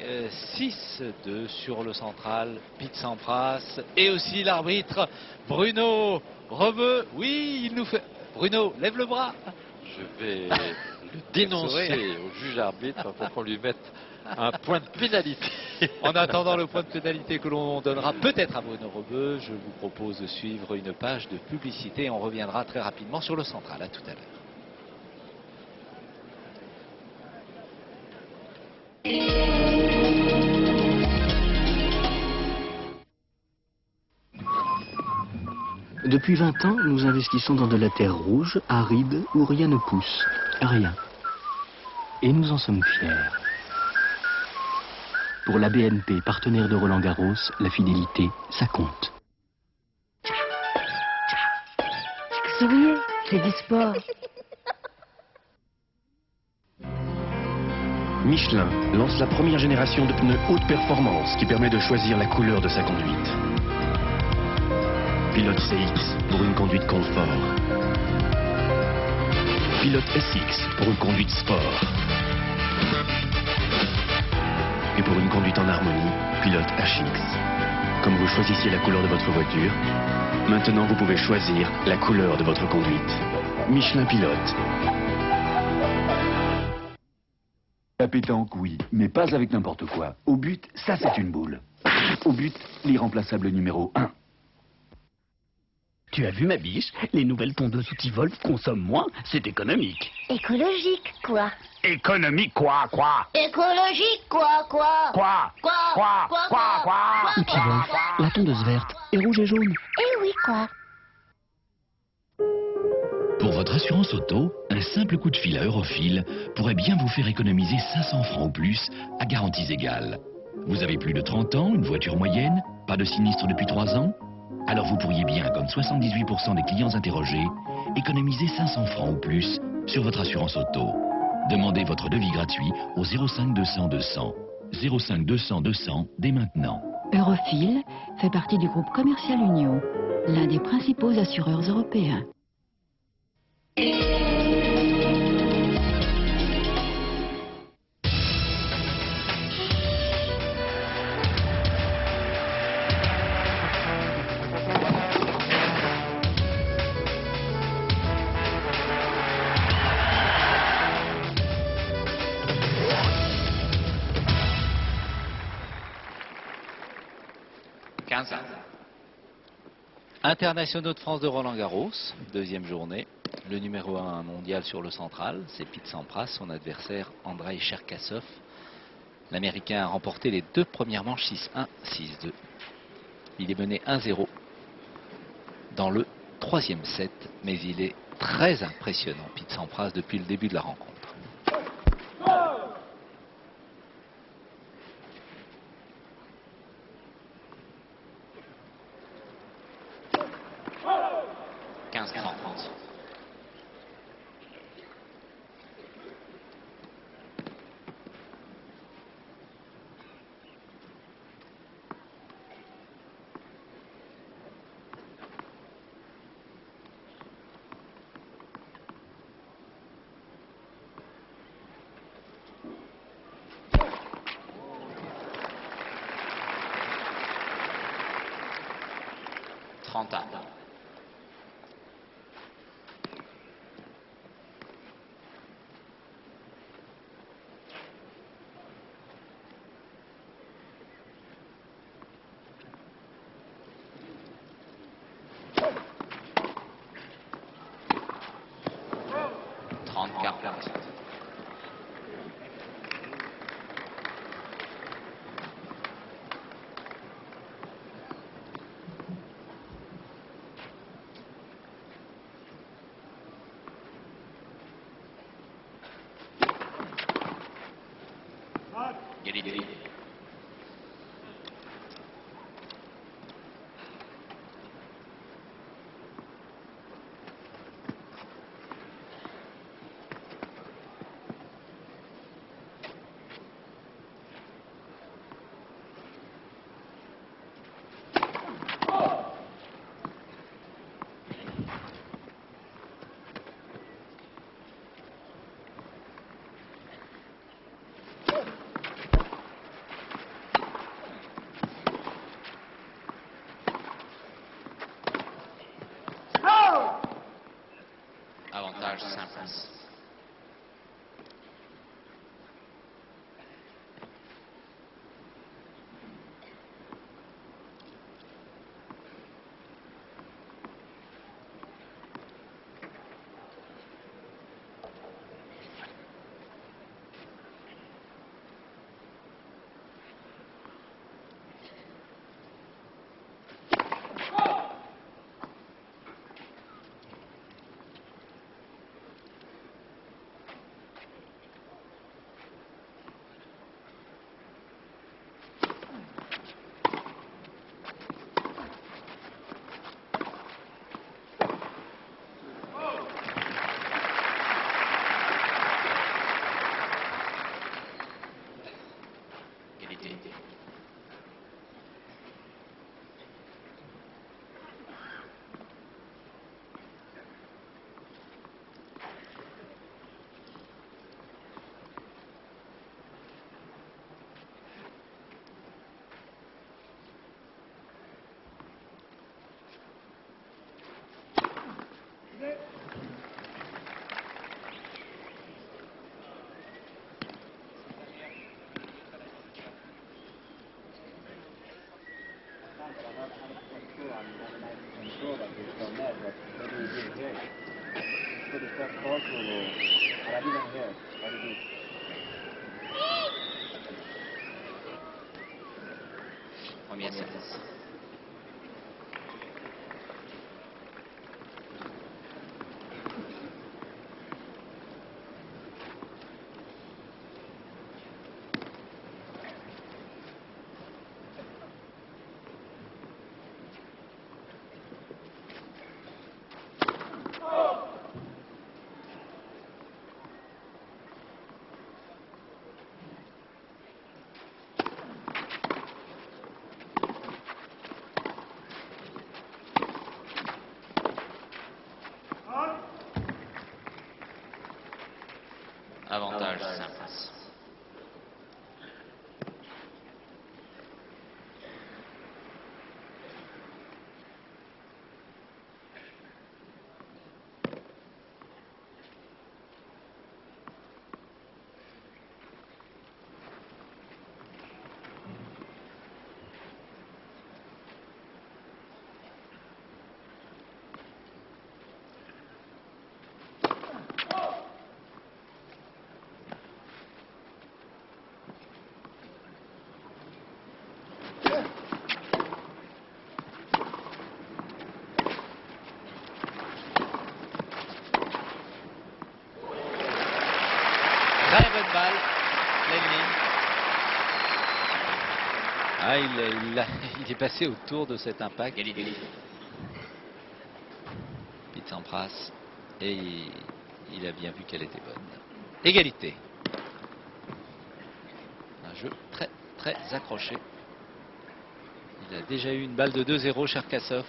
6-2 sur le central, Pete Sampras et aussi l'arbitre Bruno Rebeu. Oui, il nous fait... Bruno, lève le bras. Je vais le dénoncer au juge arbitre pour qu'on lui mette un point de pénalité. En attendant le point de pénalité que l'on donnera peut-être à Bruno Rebeu, je vous propose de suivre une page de publicité. On reviendra très rapidement sur le central. À tout à l'heure. Depuis 20 ans, nous investissons dans de la terre rouge, aride, où rien ne pousse. Rien. Et nous en sommes fiers. Pour la BNP, partenaire de Roland-Garros, la fidélité, ça compte. Souriez, c'est du sport. Michelin lance la première génération de pneus haute performance qui permet de choisir la couleur de sa conduite. Pilote CX pour une conduite confort. Pilote SX pour une conduite sport. Et pour une conduite en harmonie, Pilote HX. Comme vous choisissiez la couleur de votre voiture, maintenant vous pouvez choisir la couleur de votre conduite. Michelin Pilote. La pétanque, oui, mais pas avec n'importe quoi. Au but, ça c'est une boule. Au but, l'irremplaçable numéro 1. Tu as vu ma biche? Les nouvelles tondeuses outils Wolf consomment moins, c'est économique. Écologique, quoi. Économique quoi? Écologique, quoi. Quoi? Outils Wolf, la tondeuse verte et rouge et jaune. Eh oui, quoi. Pour votre assurance auto, un simple coup de fil à Eurofil pourrait bien vous faire économiser 500 francs ou plus à garanties égales. Vous avez plus de 30 ans, une voiture moyenne, pas de sinistre depuis 3 ans? Alors vous pourriez bien, comme 78% des clients interrogés, économiser 500 francs ou plus sur votre assurance auto. Demandez votre devis gratuit au 05 200 200. 05 200 200 dès maintenant. Eurofil fait partie du groupe commercial Union, l'un des principaux assureurs européens. Internationaux de France de Roland-Garros, deuxième journée. Le numéro 1 mondial sur le central, c'est Pete Sampras, son adversaire Andrei Cherkassov. L'Américain a remporté les deux premières manches 6-1, 6-2. Il est mené 1-0 dans le troisième set, mais il est très impressionnant, Pete Sampras, depuis le début de la rencontre. Avantage Sampras. Premier service. Avantage Sampras. Très bonne balle, pleine ligne. Ah, il est passé autour de cet impact. Pete Sampras. Et il a bien vu qu'elle était bonne. Égalité. Un jeu très très accroché. Il a déjà eu une balle de 2-0, Cherkassov.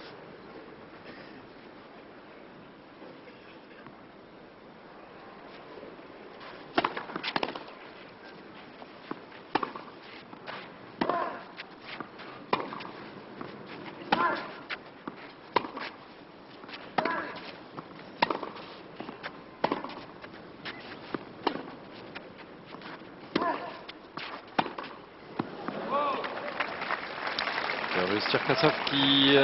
Le Russe Cherkassov qui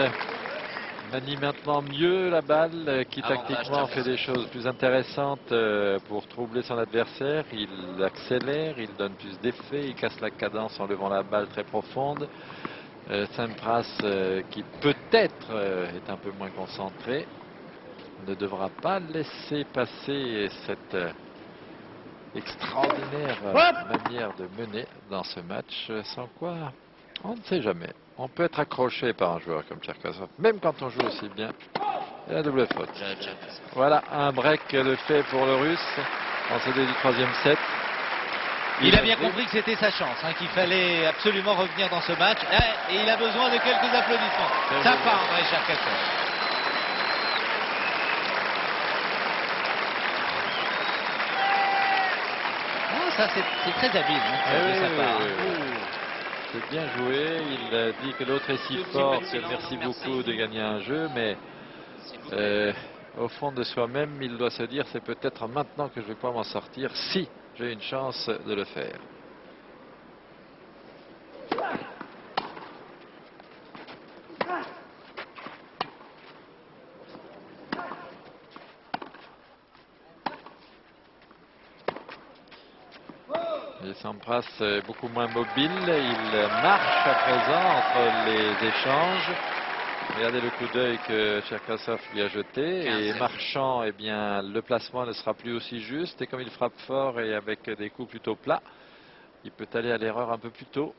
manie maintenant mieux la balle, qui tactiquement fait des choses plus intéressantes pour troubler son adversaire. Il accélère, il donne plus d'effet, il casse la cadence en levant la balle très profonde. Sampras qui peut-être est un peu moins concentré, ne devra pas laisser passer cette extraordinaire manière de mener dans ce match, sans quoi on ne sait jamais. On peut être accroché par un joueur comme Cherkassov, même quand on joue aussi bien. Et la double faute. Voilà un break de fait pour le Russe en ce début du troisième set. Il a bien compris que c'était sa chance, qu'il fallait absolument revenir dans ce match. Et il a besoin de quelques applaudissements. Ça part, Andrei Cherkassov. Ça, c'est très habile de sa part. C'est bien joué. Il dit que l'autre est si fort que merci beaucoup de gagner un jeu, mais au fond de soi-même, il doit se dire c'est peut-être maintenant que je vais pouvoir m'en sortir si j'ai une chance de le faire. Et Sampras est beaucoup moins mobile, il marche à présent entre les échanges. Regardez le coup d'œil que Cherkassov lui a jeté. Et marchant, eh bien, le placement ne sera plus aussi juste. Et comme il frappe fort et avec des coups plutôt plats, il peut aller à l'erreur un peu plus tôt.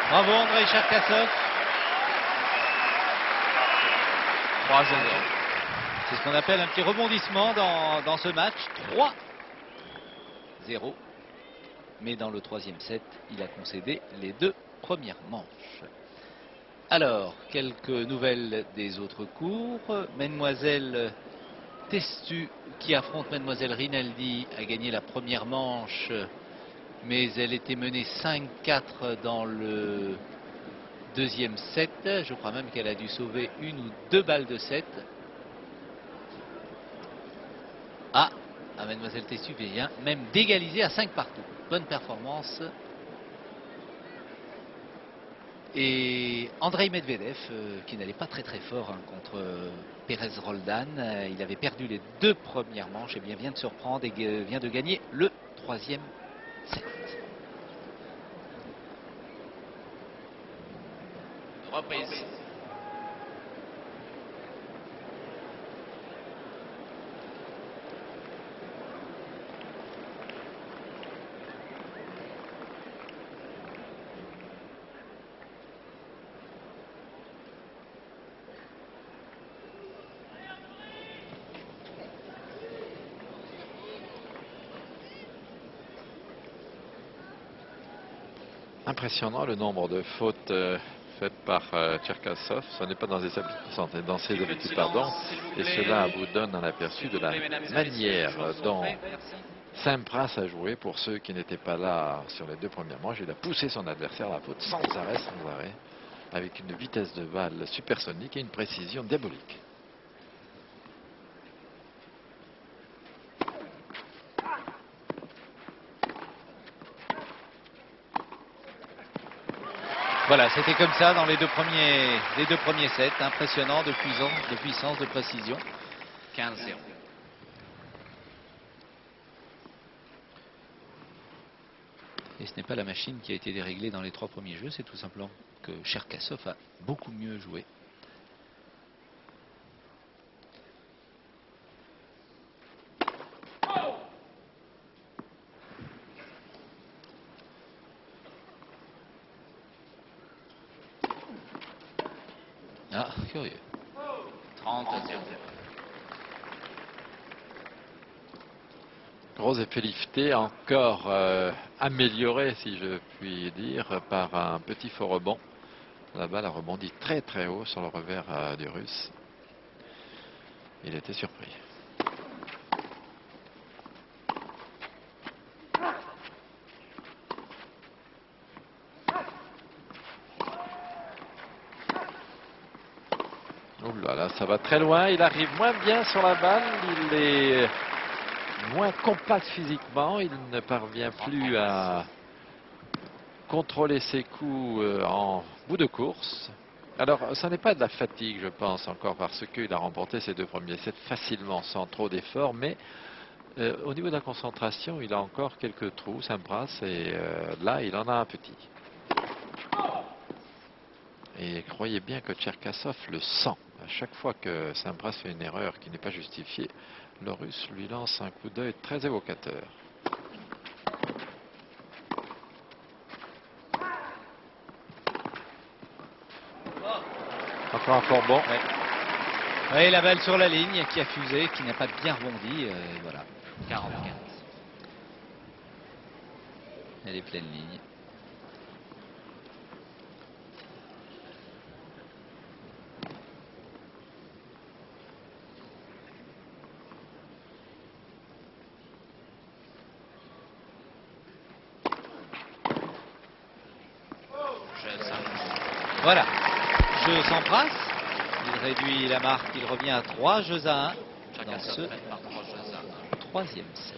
Bravo Andrei Cherkassov. 3-0. C'est ce qu'on appelle un petit rebondissement dans ce match. 3-0. Mais dans le troisième set, il a concédé les 2 premières manches. Alors, quelques nouvelles des autres cours. Mademoiselle Testu, qui affronte Mademoiselle Rinaldi, a gagné la première manche, mais elle était menée 5-4 dans le deuxième set. Je crois même qu'elle a dû sauver 1 ou 2 balles de set. Mademoiselle Testu vient même d'égaliser à 5 partout. Bonne performance. Et Andrei Medvedev, qui n'allait pas très fort contre Pérez Roldan, il avait perdu les 2 premières manches, et bien vient de se reprendre et vient de gagner le troisième set. Reprise. Impressionnant le nombre de fautes faites par Cherkassov. Ce n'est pas dans ses habitudes, pardon. Et cela vous donne un aperçu de la manière dont Sampras a joué. Pour ceux qui n'étaient pas là sur les 2 premières manches, il a poussé son adversaire à la faute sans arrêt, avec une vitesse de balle supersonique et une précision diabolique. Voilà, c'était comme ça dans les deux premiers sets. Impressionnant de puissance, de précision. 15-0. Et ce n'est pas la machine qui a été déréglée dans les 3 premiers jeux, c'est tout simplement que Cherkassov a beaucoup mieux joué. Curieux. 30-0. Gros effet lifté, encore amélioré, si je puis dire, par un petit faux rebond. La balle a rebondi très haut sur le revers du Russe. Il était surpris. Ouh là là, ça va très loin. Il arrive moins bien sur la balle. Il est moins compact physiquement. Il ne parvient plus à contrôler ses coups en bout de course. Alors, ça n'est pas de la fatigue, je pense, encore parce qu'il a remporté ses 2 premiers sets facilement, sans trop d'efforts, mais Au niveau de la concentration, il a encore quelques trous, Sampras, et là, il en a un petit. Et croyez bien que Cherkassov le sent. À chaque fois que Sampras fait une erreur qui n'est pas justifiée, le Russe lui lance un coup d'œil très évocateur. Encore un fort bon. Ouais. Oui, la balle sur la ligne qui a fusé, qui n'a pas bien rebondi. Voilà. 44. Elle est pleine ligne. Voilà. Jeu Sampras. Il réduit la marque. Il revient à 3 jeux à 1 dans ce troisième set.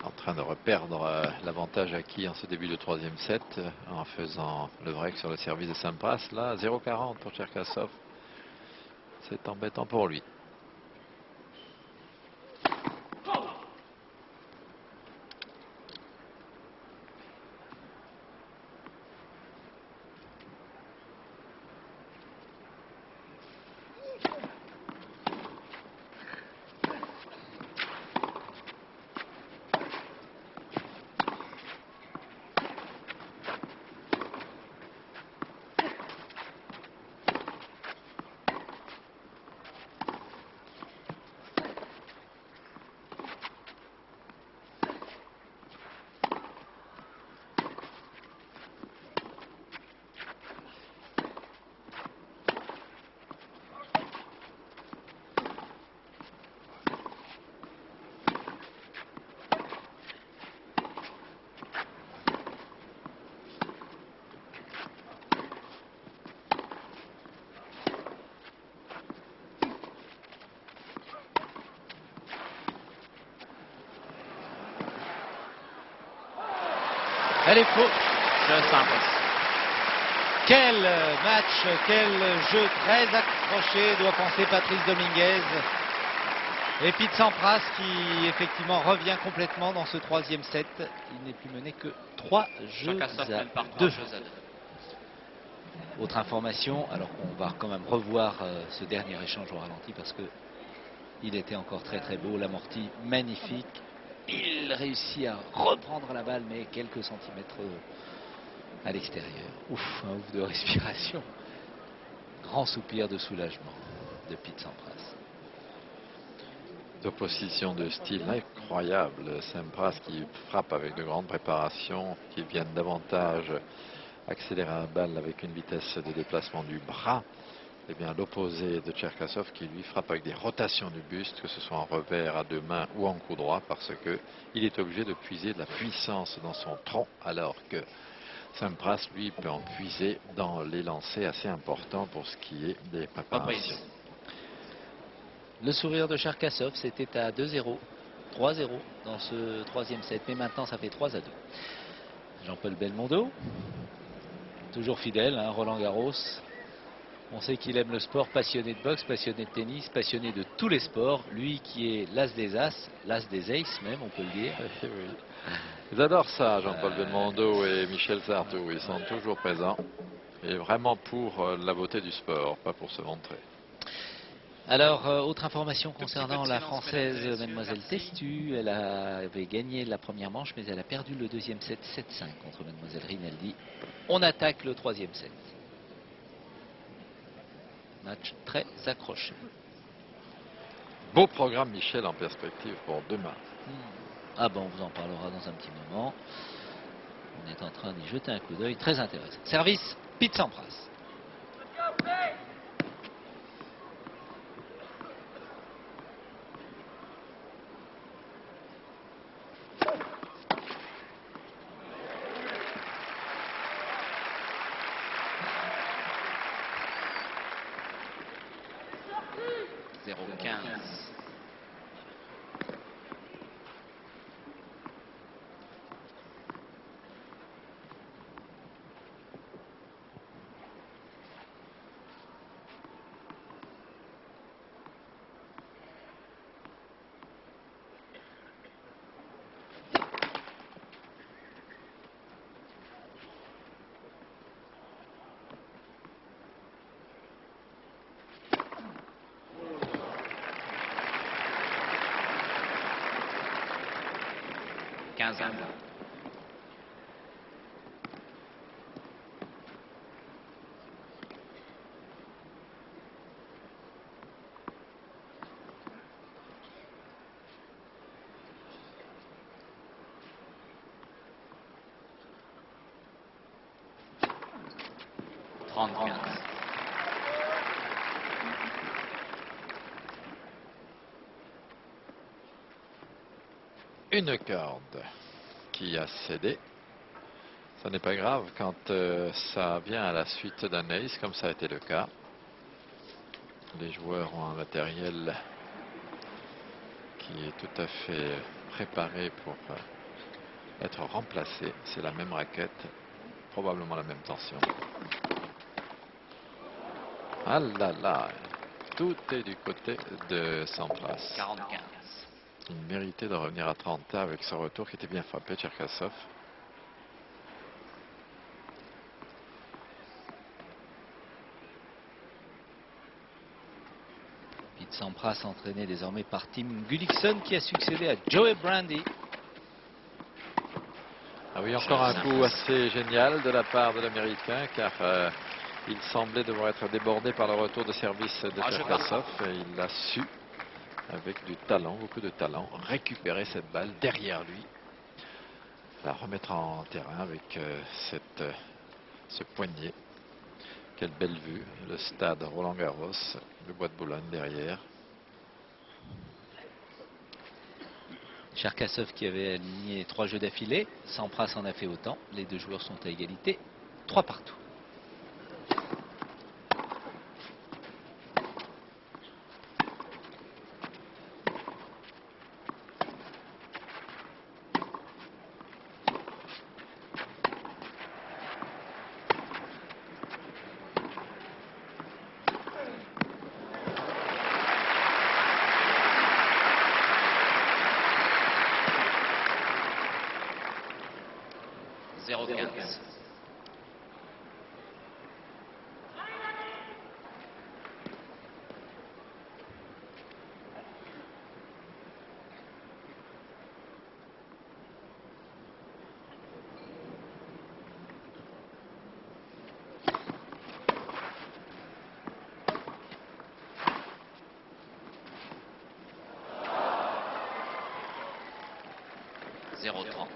En train de reperdre l'avantage acquis en ce début de troisième set en faisant le break sur le service de Sampras. Là, 0,40 pour Cherkassov. C'est embêtant pour lui. Elle est faux. Quel match, quel jeu très accroché, doit penser Patrice Dominguez. Et Pete Sampras qui effectivement revient complètement dans ce troisième set. Il n'est plus mené que 3 jeux Cherkassov mène par à 3 2. jeux à 2. Autre information, alors qu'on va quand même revoir ce dernier échange au ralenti parce que il était encore très très beau, l'amorti magnifique. Il réussit à reprendre la balle mais quelques centimètres à l'extérieur. Ouf, un ouf de respiration. Grand soupir de soulagement de Pete Sampras. D'opposition de style incroyable. Sampras qui frappe avec de grandes préparations, qui viennent davantage accélérer la balle avec une vitesse de déplacement du bras. Et bien l'opposé de Cherkassov qui lui frappe avec des rotations du buste, que ce soit en revers à 2 mains ou en coup droit, parce que il est obligé de puiser de la puissance dans son tronc, alors que Sampras lui peut en puiser dans les lancers assez importants pour ce qui est des préparations. Le sourire de Cherkassov, c'était à 2-0, 3-0 dans ce troisième set, mais maintenant ça fait 3-2. Jean-Paul Belmondo, toujours fidèle, hein, Roland Garros. On sait qu'il aime le sport, passionné de boxe, passionné de tennis, passionné de tous les sports. Lui qui est l'as des as, l'as des aces même, on peut le dire. Oui. Ils adorent ça, Jean-Paul Belmondo et Michel Sartou. Ils sont toujours présents. Et vraiment pour la beauté du sport, pas pour se montrer. Alors, autre information concernant la Française Mademoiselle Testu. Elle avait gagné la première manche, mais elle a perdu le deuxième set 7-5 contre Mademoiselle Rinaldi. On attaque le troisième set. Match très accroché. Beau programme, Michel, en perspective pour demain. Ah bon, on vous en parlera dans un petit moment. On est en train d'y jeter un coup d'œil très intéressant. Service, Pete Sampras. Une corde qui a cédé. Ça n'est pas grave quand ça vient à la suite d'un ace, comme ça a été le cas. Les joueurs ont un matériel qui est tout à fait préparé pour être remplacé. C'est la même raquette, probablement la même tension. Ah là là, tout est du côté de Sampras. 45. Il méritait de revenir à 30 avec ce retour qui était bien frappé, Cherkassov. Pete Sampras entraîné désormais par Tim Gullikson qui a succédé à Joey Brandy. Ah oui, encore un coup assez génial de la part de l'Américain, car il semblait devoir être débordé par le retour de service de Cherkassov et il a su, avec du talent, beaucoup de talent, récupérer cette balle derrière lui, la remettre en terrain avec ce poignet. Quelle belle vue, le stade Roland-Garros, le bois de Boulogne derrière. Cherkassov qui avait aligné 3 jeux d'affilée, Sampras en a fait autant. Les deux joueurs sont à égalité, 3 partout. 0,30.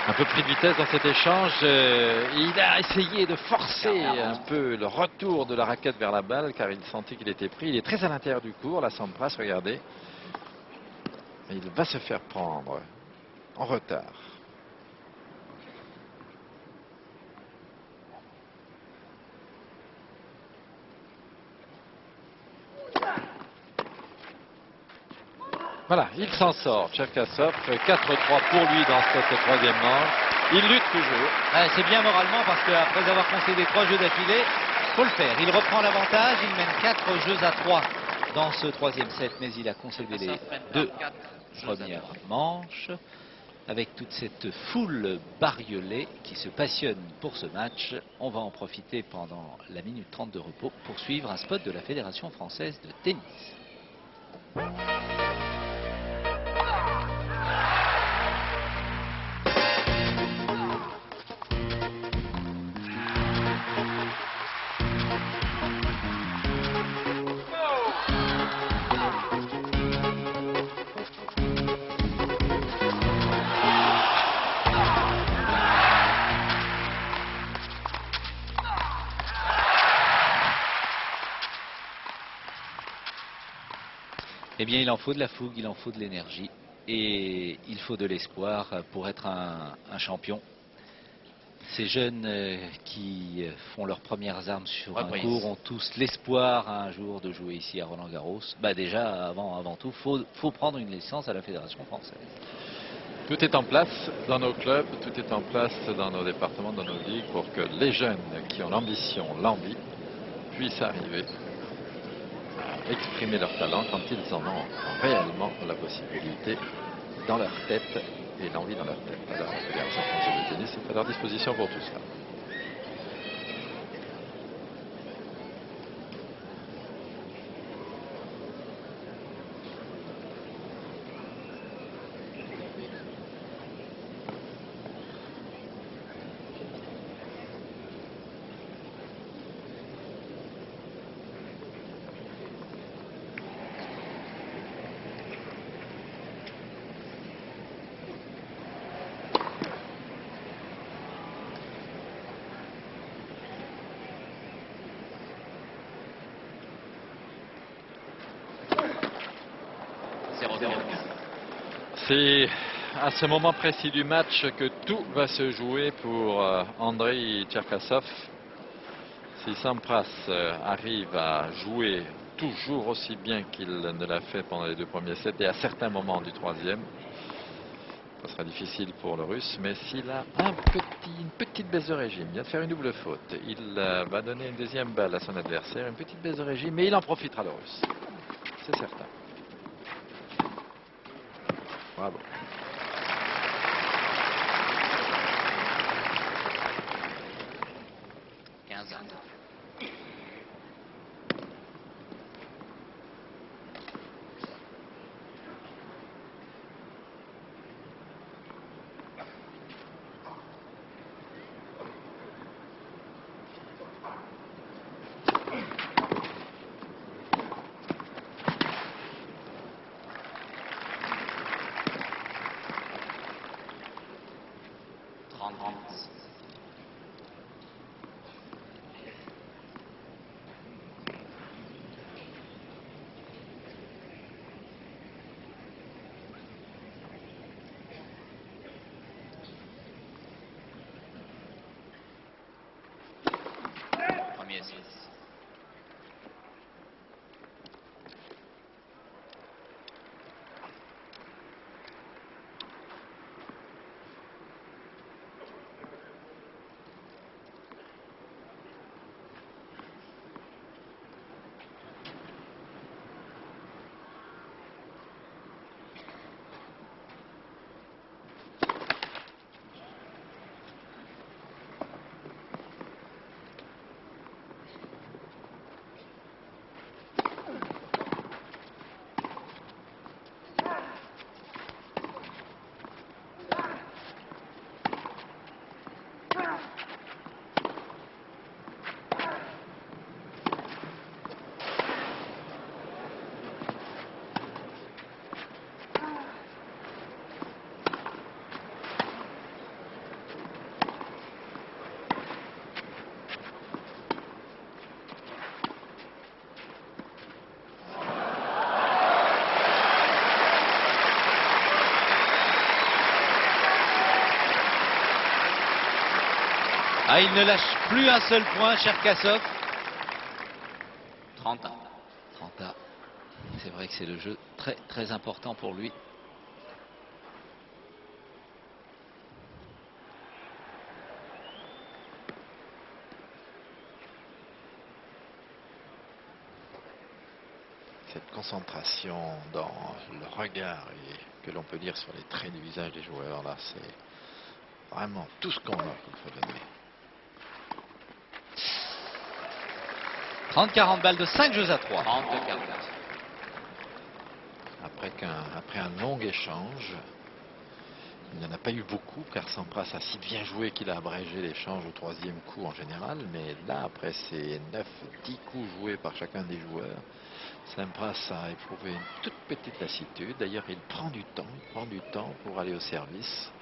Un peu pris de vitesse dans cet échange. Il a essayé de forcer un peu le retour de la raquette vers la balle car il sentait qu'il était pris. Il est très à l'intérieur du court, la Sampras, regardez. Et il va se faire prendre en retard. Voilà, il s'en sort, Cherkassov, 4-3 pour lui dans cette troisième manche. Il lutte toujours. C'est bien moralement parce qu'après avoir concédé 3 jeux d'affilée, il faut le faire. Il reprend l'avantage, il mène 4 jeux à 3 dans ce troisième set, mais il a concédé les 2 premières manches. Avec toute cette foule bariolée qui se passionne pour ce match, on va en profiter pendant la minute 30 de repos pour suivre un spot de la Fédération française de tennis. Eh bien, il en faut de la fougue, il en faut de l'énergie et il faut de l'espoir pour être un champion. Ces jeunes qui font leurs premières armes sur un court ont tous l'espoir un jour de jouer ici à Roland-Garros. Déjà, avant tout, faut prendre une licence à la Fédération française. Tout est en place dans nos clubs, tout est en place dans nos départements, dans nos ligues pour que les jeunes qui ont l'ambition, l'envie, puissent arriver à exprimer leur talent quand ils en ont réellement la possibilité dans leur tête et l'envie dans leur tête. Alors, la Fédération française de tennis est à leur disposition pour tout cela. C'est à ce moment précis du match que tout va se jouer pour Andrei Cherkassov. Si Sampras arrive à jouer toujours aussi bien qu'il ne l'a fait pendant les 2 premiers sets et à certains moments du troisième, Ça sera difficile pour le Russe, mais s'il a une petite baisse de régime, il vient de faire une double faute, il va donner une deuxième balle à son adversaire, une petite baisse de régime, mais il en profitera, le Russe. C'est certain. Bravo. Premier essai. Ah, il ne lâche plus un seul point, Cherkassov. 30 ans. 30 ans. C'est vrai que c'est le jeu très très important pour lui. Cette concentration dans le regard et que l'on peut lire sur les traits du visage des joueurs, là, c'est vraiment tout ce qu'on a qu'il faut donner. 30-40 balles de 5 jeux à 3. 32-40. Après un long échange, il n'y en a pas eu beaucoup car Sampras a si bien joué qu'il a abrégé l'échange au troisième coup en général, mais là après ces 9-10 coups joués par chacun des joueurs, Sampras a éprouvé une toute petite lassitude. D'ailleurs, il prend du temps pour aller au service.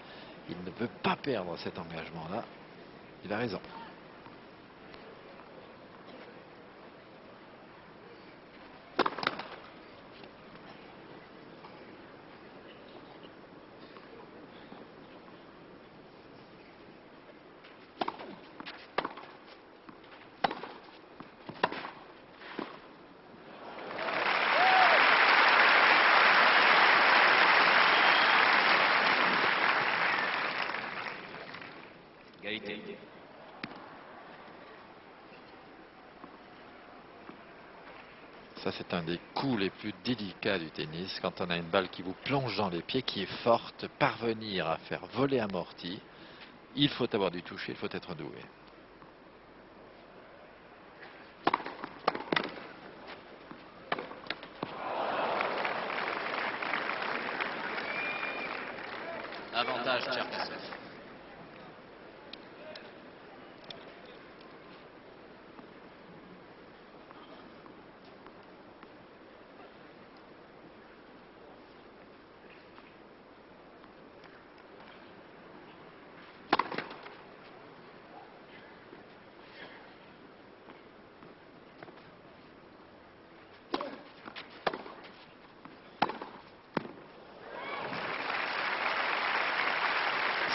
Il ne veut pas perdre cet engagement-là. Il a raison. Égalité. Ça, c'est un des coups les plus délicats du tennis. Quand on a une balle qui vous plonge dans les pieds, qui est forte, parvenir à faire voler amorti, il faut avoir du toucher, il faut être doué. Avantage Cherkassov.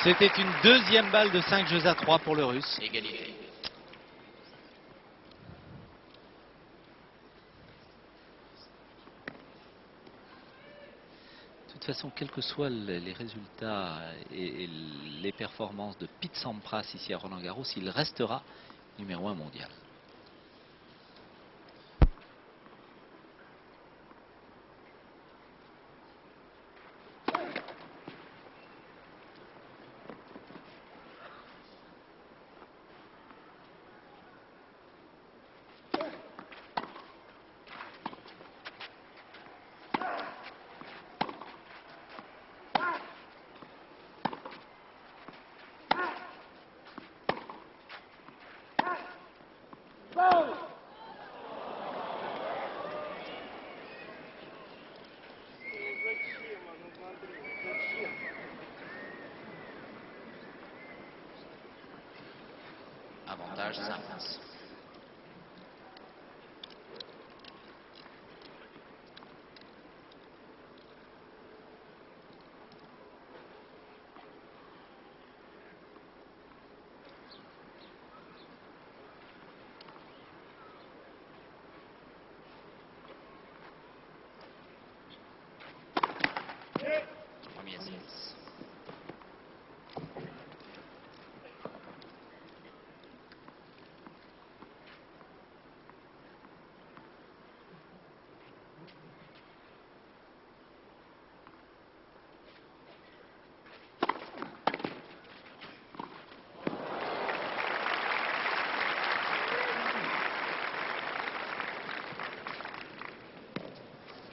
C'était une deuxième balle de 5 jeux à 3 pour le Russe. Égalité. De toute façon, quels que soient les résultats et les performances de Pete Sampras ici à Roland-Garros, il restera numéro 1 mondial. Avantage Sampras. Premier service.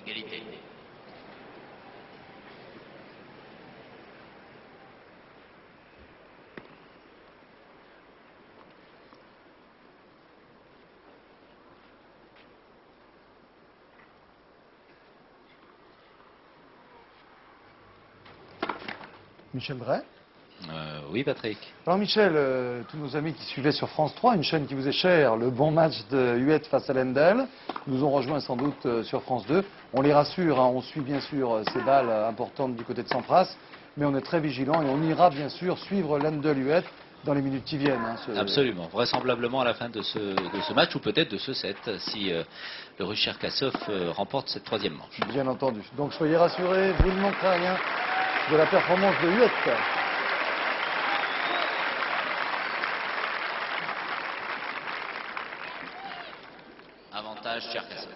Égalité. Michel Drey. Oui, Patrick. Alors Michel, tous nos amis qui suivaient sur France 3, une chaîne qui vous est chère, le bon match de Huet face à Lendl, nous ont rejoints sans doute sur France 2. On les rassure, hein, on suit bien sûr ces balles importantes du côté de Sampras, mais on est très vigilant et on ira bien sûr suivre Lendl Huet dans les minutes qui viennent. Hein, Absolument, vraisemblablement à la fin de ce match ou peut-être de ce set, si le Russe Cherkassov remporte cette troisième manche. Bien entendu. Donc soyez rassurés, vous ne manquerez rien de la performance de Huet. Avantage Cherkassov.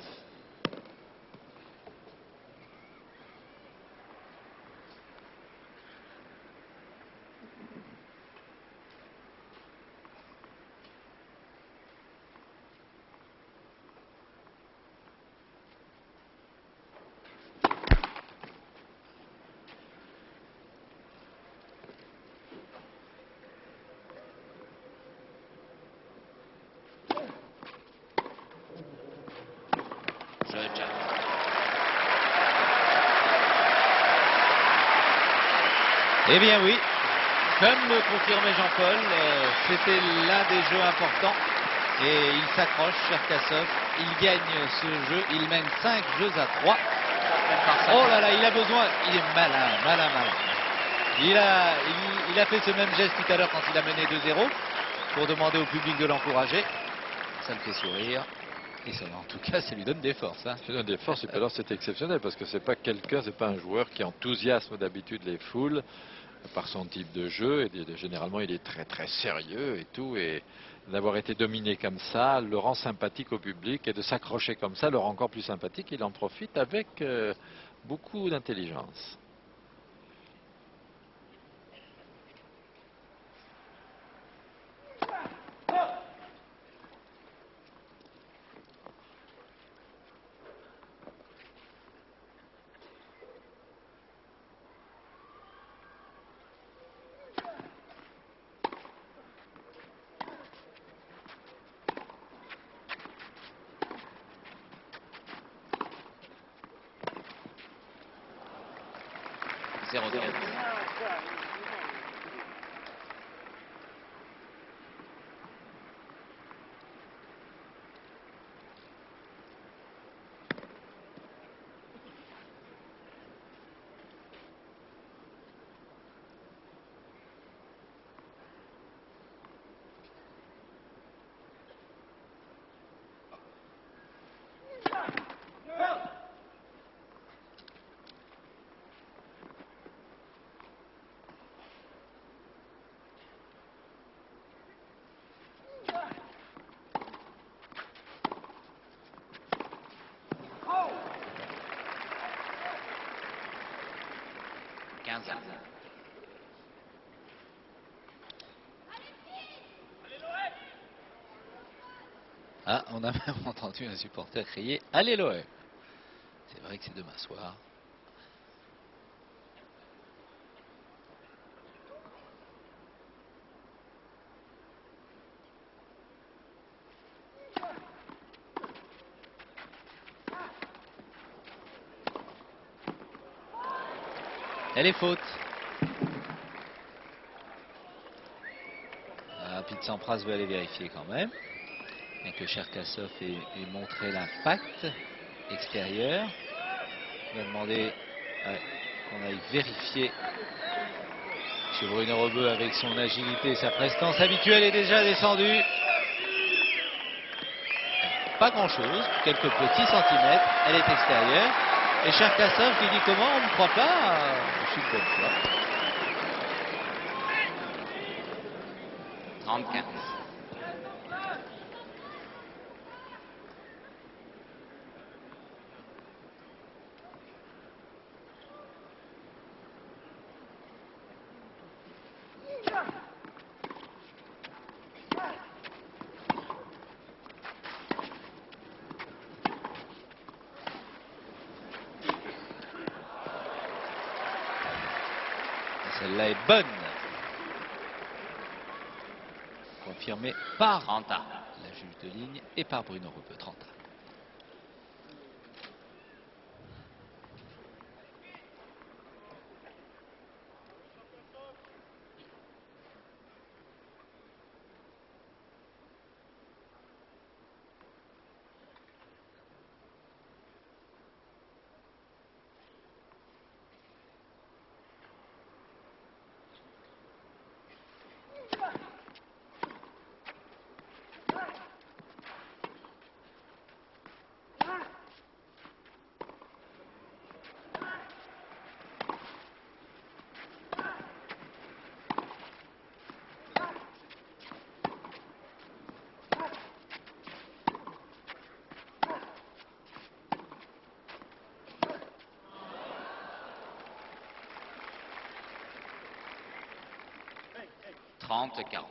Eh bien oui, comme le confirmait Jean-Paul, c'était l'un des jeux importants. Et il s'accroche, Cherkassov, il gagne ce jeu, il mène 5 jeux à 3. Oh là là, il a besoin, il est malin. Il a fait ce même geste tout à l'heure quand il a mené 2-0 pour demander au public de l'encourager. Ça le fait sourire. Et ça, en tout cas, ça lui donne des forces. Hein. Ça lui donne des forces, et puis alors c'est exceptionnel parce que c'est pas quelqu'un, c'est pas un joueur qui enthousiasme d'habitude les foules par son type de jeu. Et généralement, il est très très sérieux et tout. Et d'avoir été dominé comme ça le rend sympathique au public, et de s'accrocher comme ça le rend encore plus sympathique. Il en profite avec beaucoup d'intelligence. 15 ans. Ah, on a même entendu un supporter crier « Allez l'OM !» C'est vrai que c'est demain soir. Elle est faute. Pete Sampras veut aller vérifier quand même. Bien que Cherkassov ait montré l'impact extérieur. Il va demander qu'on aille vérifier. Chez Bruno Rebeu, avec son agilité et sa prestance habituelle, est déjà descendu. Pas grand chose, quelques petits centimètres. Elle est extérieure. Et Cherkassov qui dit comment on ne croit pas. Je suis de bonne foi. 30-15. Celle-là est bonne. Confirmé par 30 ans. la juge de ligne et par Bruno Rebeu. 30 ans. Trente, 40.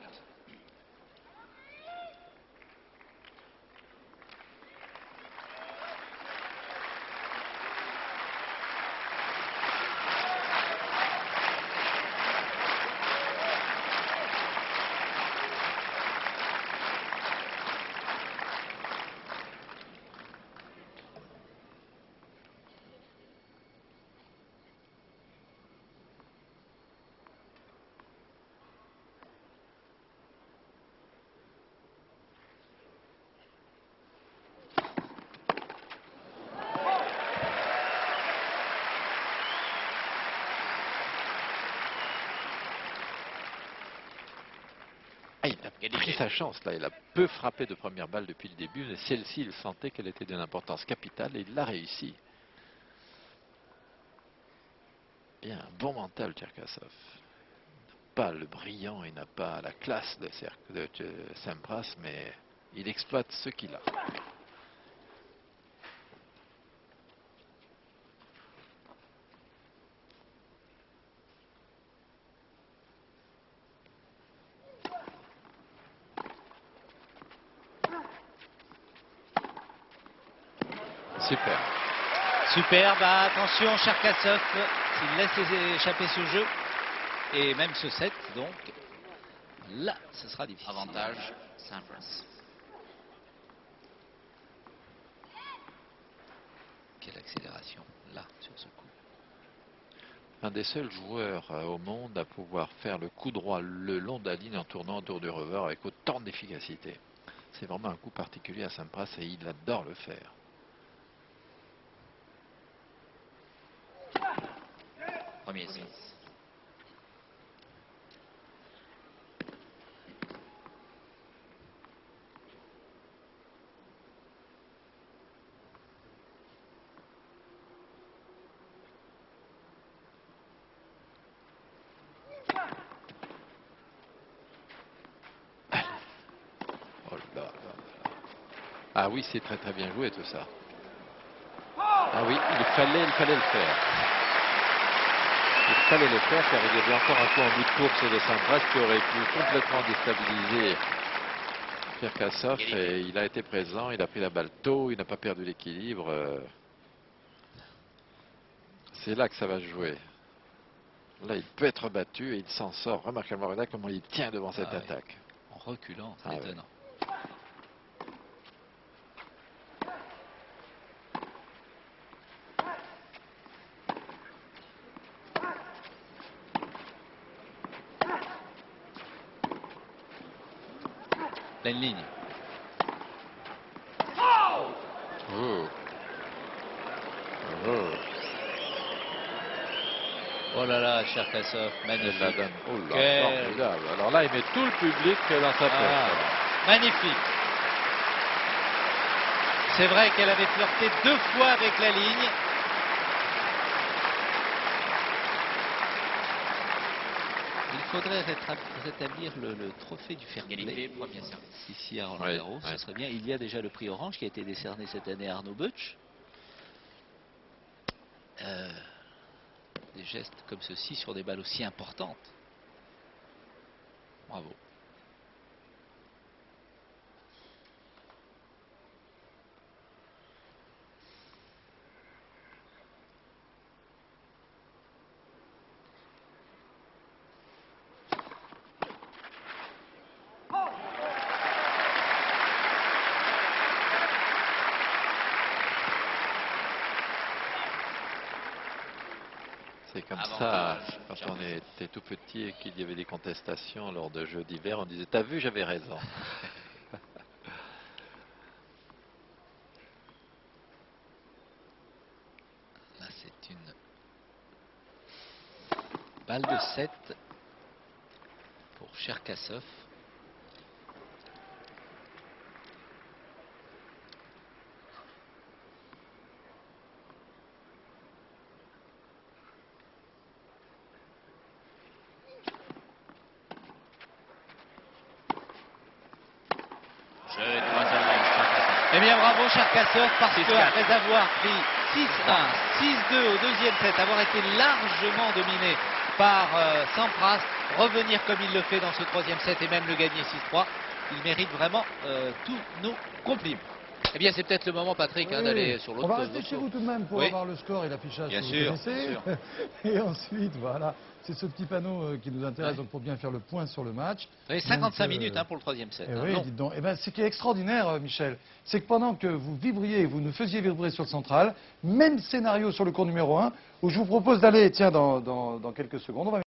Il a pris sa chance là, il a peu frappé de première balle depuis le début, mais celle-ci, il sentait qu'elle était d'une importance capitale et il l'a réussi. Bien, un bon mental, Cherkassov. Pas le brillant, il n'a pas la classe de Sampras, mais il exploite ce qu'il a. Super. Superbe, attention Cherkassov, s'il laisse échapper ce jeu, et même ce set, donc là, ce sera difficile. Avantage, Sampras. Quelle accélération, là, sur ce coup. Un des seuls joueurs au monde à pouvoir faire le coup droit le long de la ligne en tournant autour du revers avec autant d'efficacité. C'est vraiment un coup particulier à Sampras et il adore le faire. Premier 6. Oh là là. Ah oui, c'est très très bien joué tout ça. Ah oui, il fallait le faire. Il fallait le faire car il y avait encore un coup en bout de course de Sampras qui aurait pu complètement déstabiliser Cherkassov et il a été présent, il a pris la balle tôt, il n'a pas perdu l'équilibre. C'est là que ça va se jouer. Là, il peut être battu et il s'en sort remarquablement. Regarde comment il tient devant cette attaque. En reculant, c'est étonnant. Pleine ligne. Oh là là, Cherkassov, magnifique. Oh là, formidable. Alors là, il met tout le public dans sa poche. Magnifique. C'est vrai qu'elle avait flirté 2 fois avec la ligne. Il faudrait rétablir le trophée du fair play ici à Roland-Garros. Ce serait bien. Il y a déjà le prix Orange qui a été décerné cette année à Arnaud Butch. Des gestes comme ceci sur des balles aussi importantes. Bravo. C'est comme ça, quand on était tout petit et qu'il y avait des contestations lors de jeux d'hiver, on disait « T'as vu, j'avais raison ». Là, c'est une balle de 7 pour Cherkassov. Eh bien bravo Cherkassov parce qu'après avoir pris 6-1, 6-2 au deuxième set, avoir été largement dominé par Sampras, revenir comme il le fait dans ce troisième set et même le gagner 6-3, il mérite vraiment tous nos compliments. Eh bien c'est peut-être le moment Patrick d'aller sur l'autre. On va rester chez vous tout de même pour avoir le score et l'affichage que vous connaissez. Et ensuite voilà, c'est ce petit panneau qui nous intéresse donc pour bien faire le point sur le match. Vous avez 55 minutes pour le troisième set. Oui, dites donc. Et ben, ce qui est extraordinaire Michel, c'est que pendant que vous vibriez et vous nous faisiez vibrer sur le central, même scénario sur le cours numéro 1, où je vous propose d'aller, tiens dans quelques secondes, on va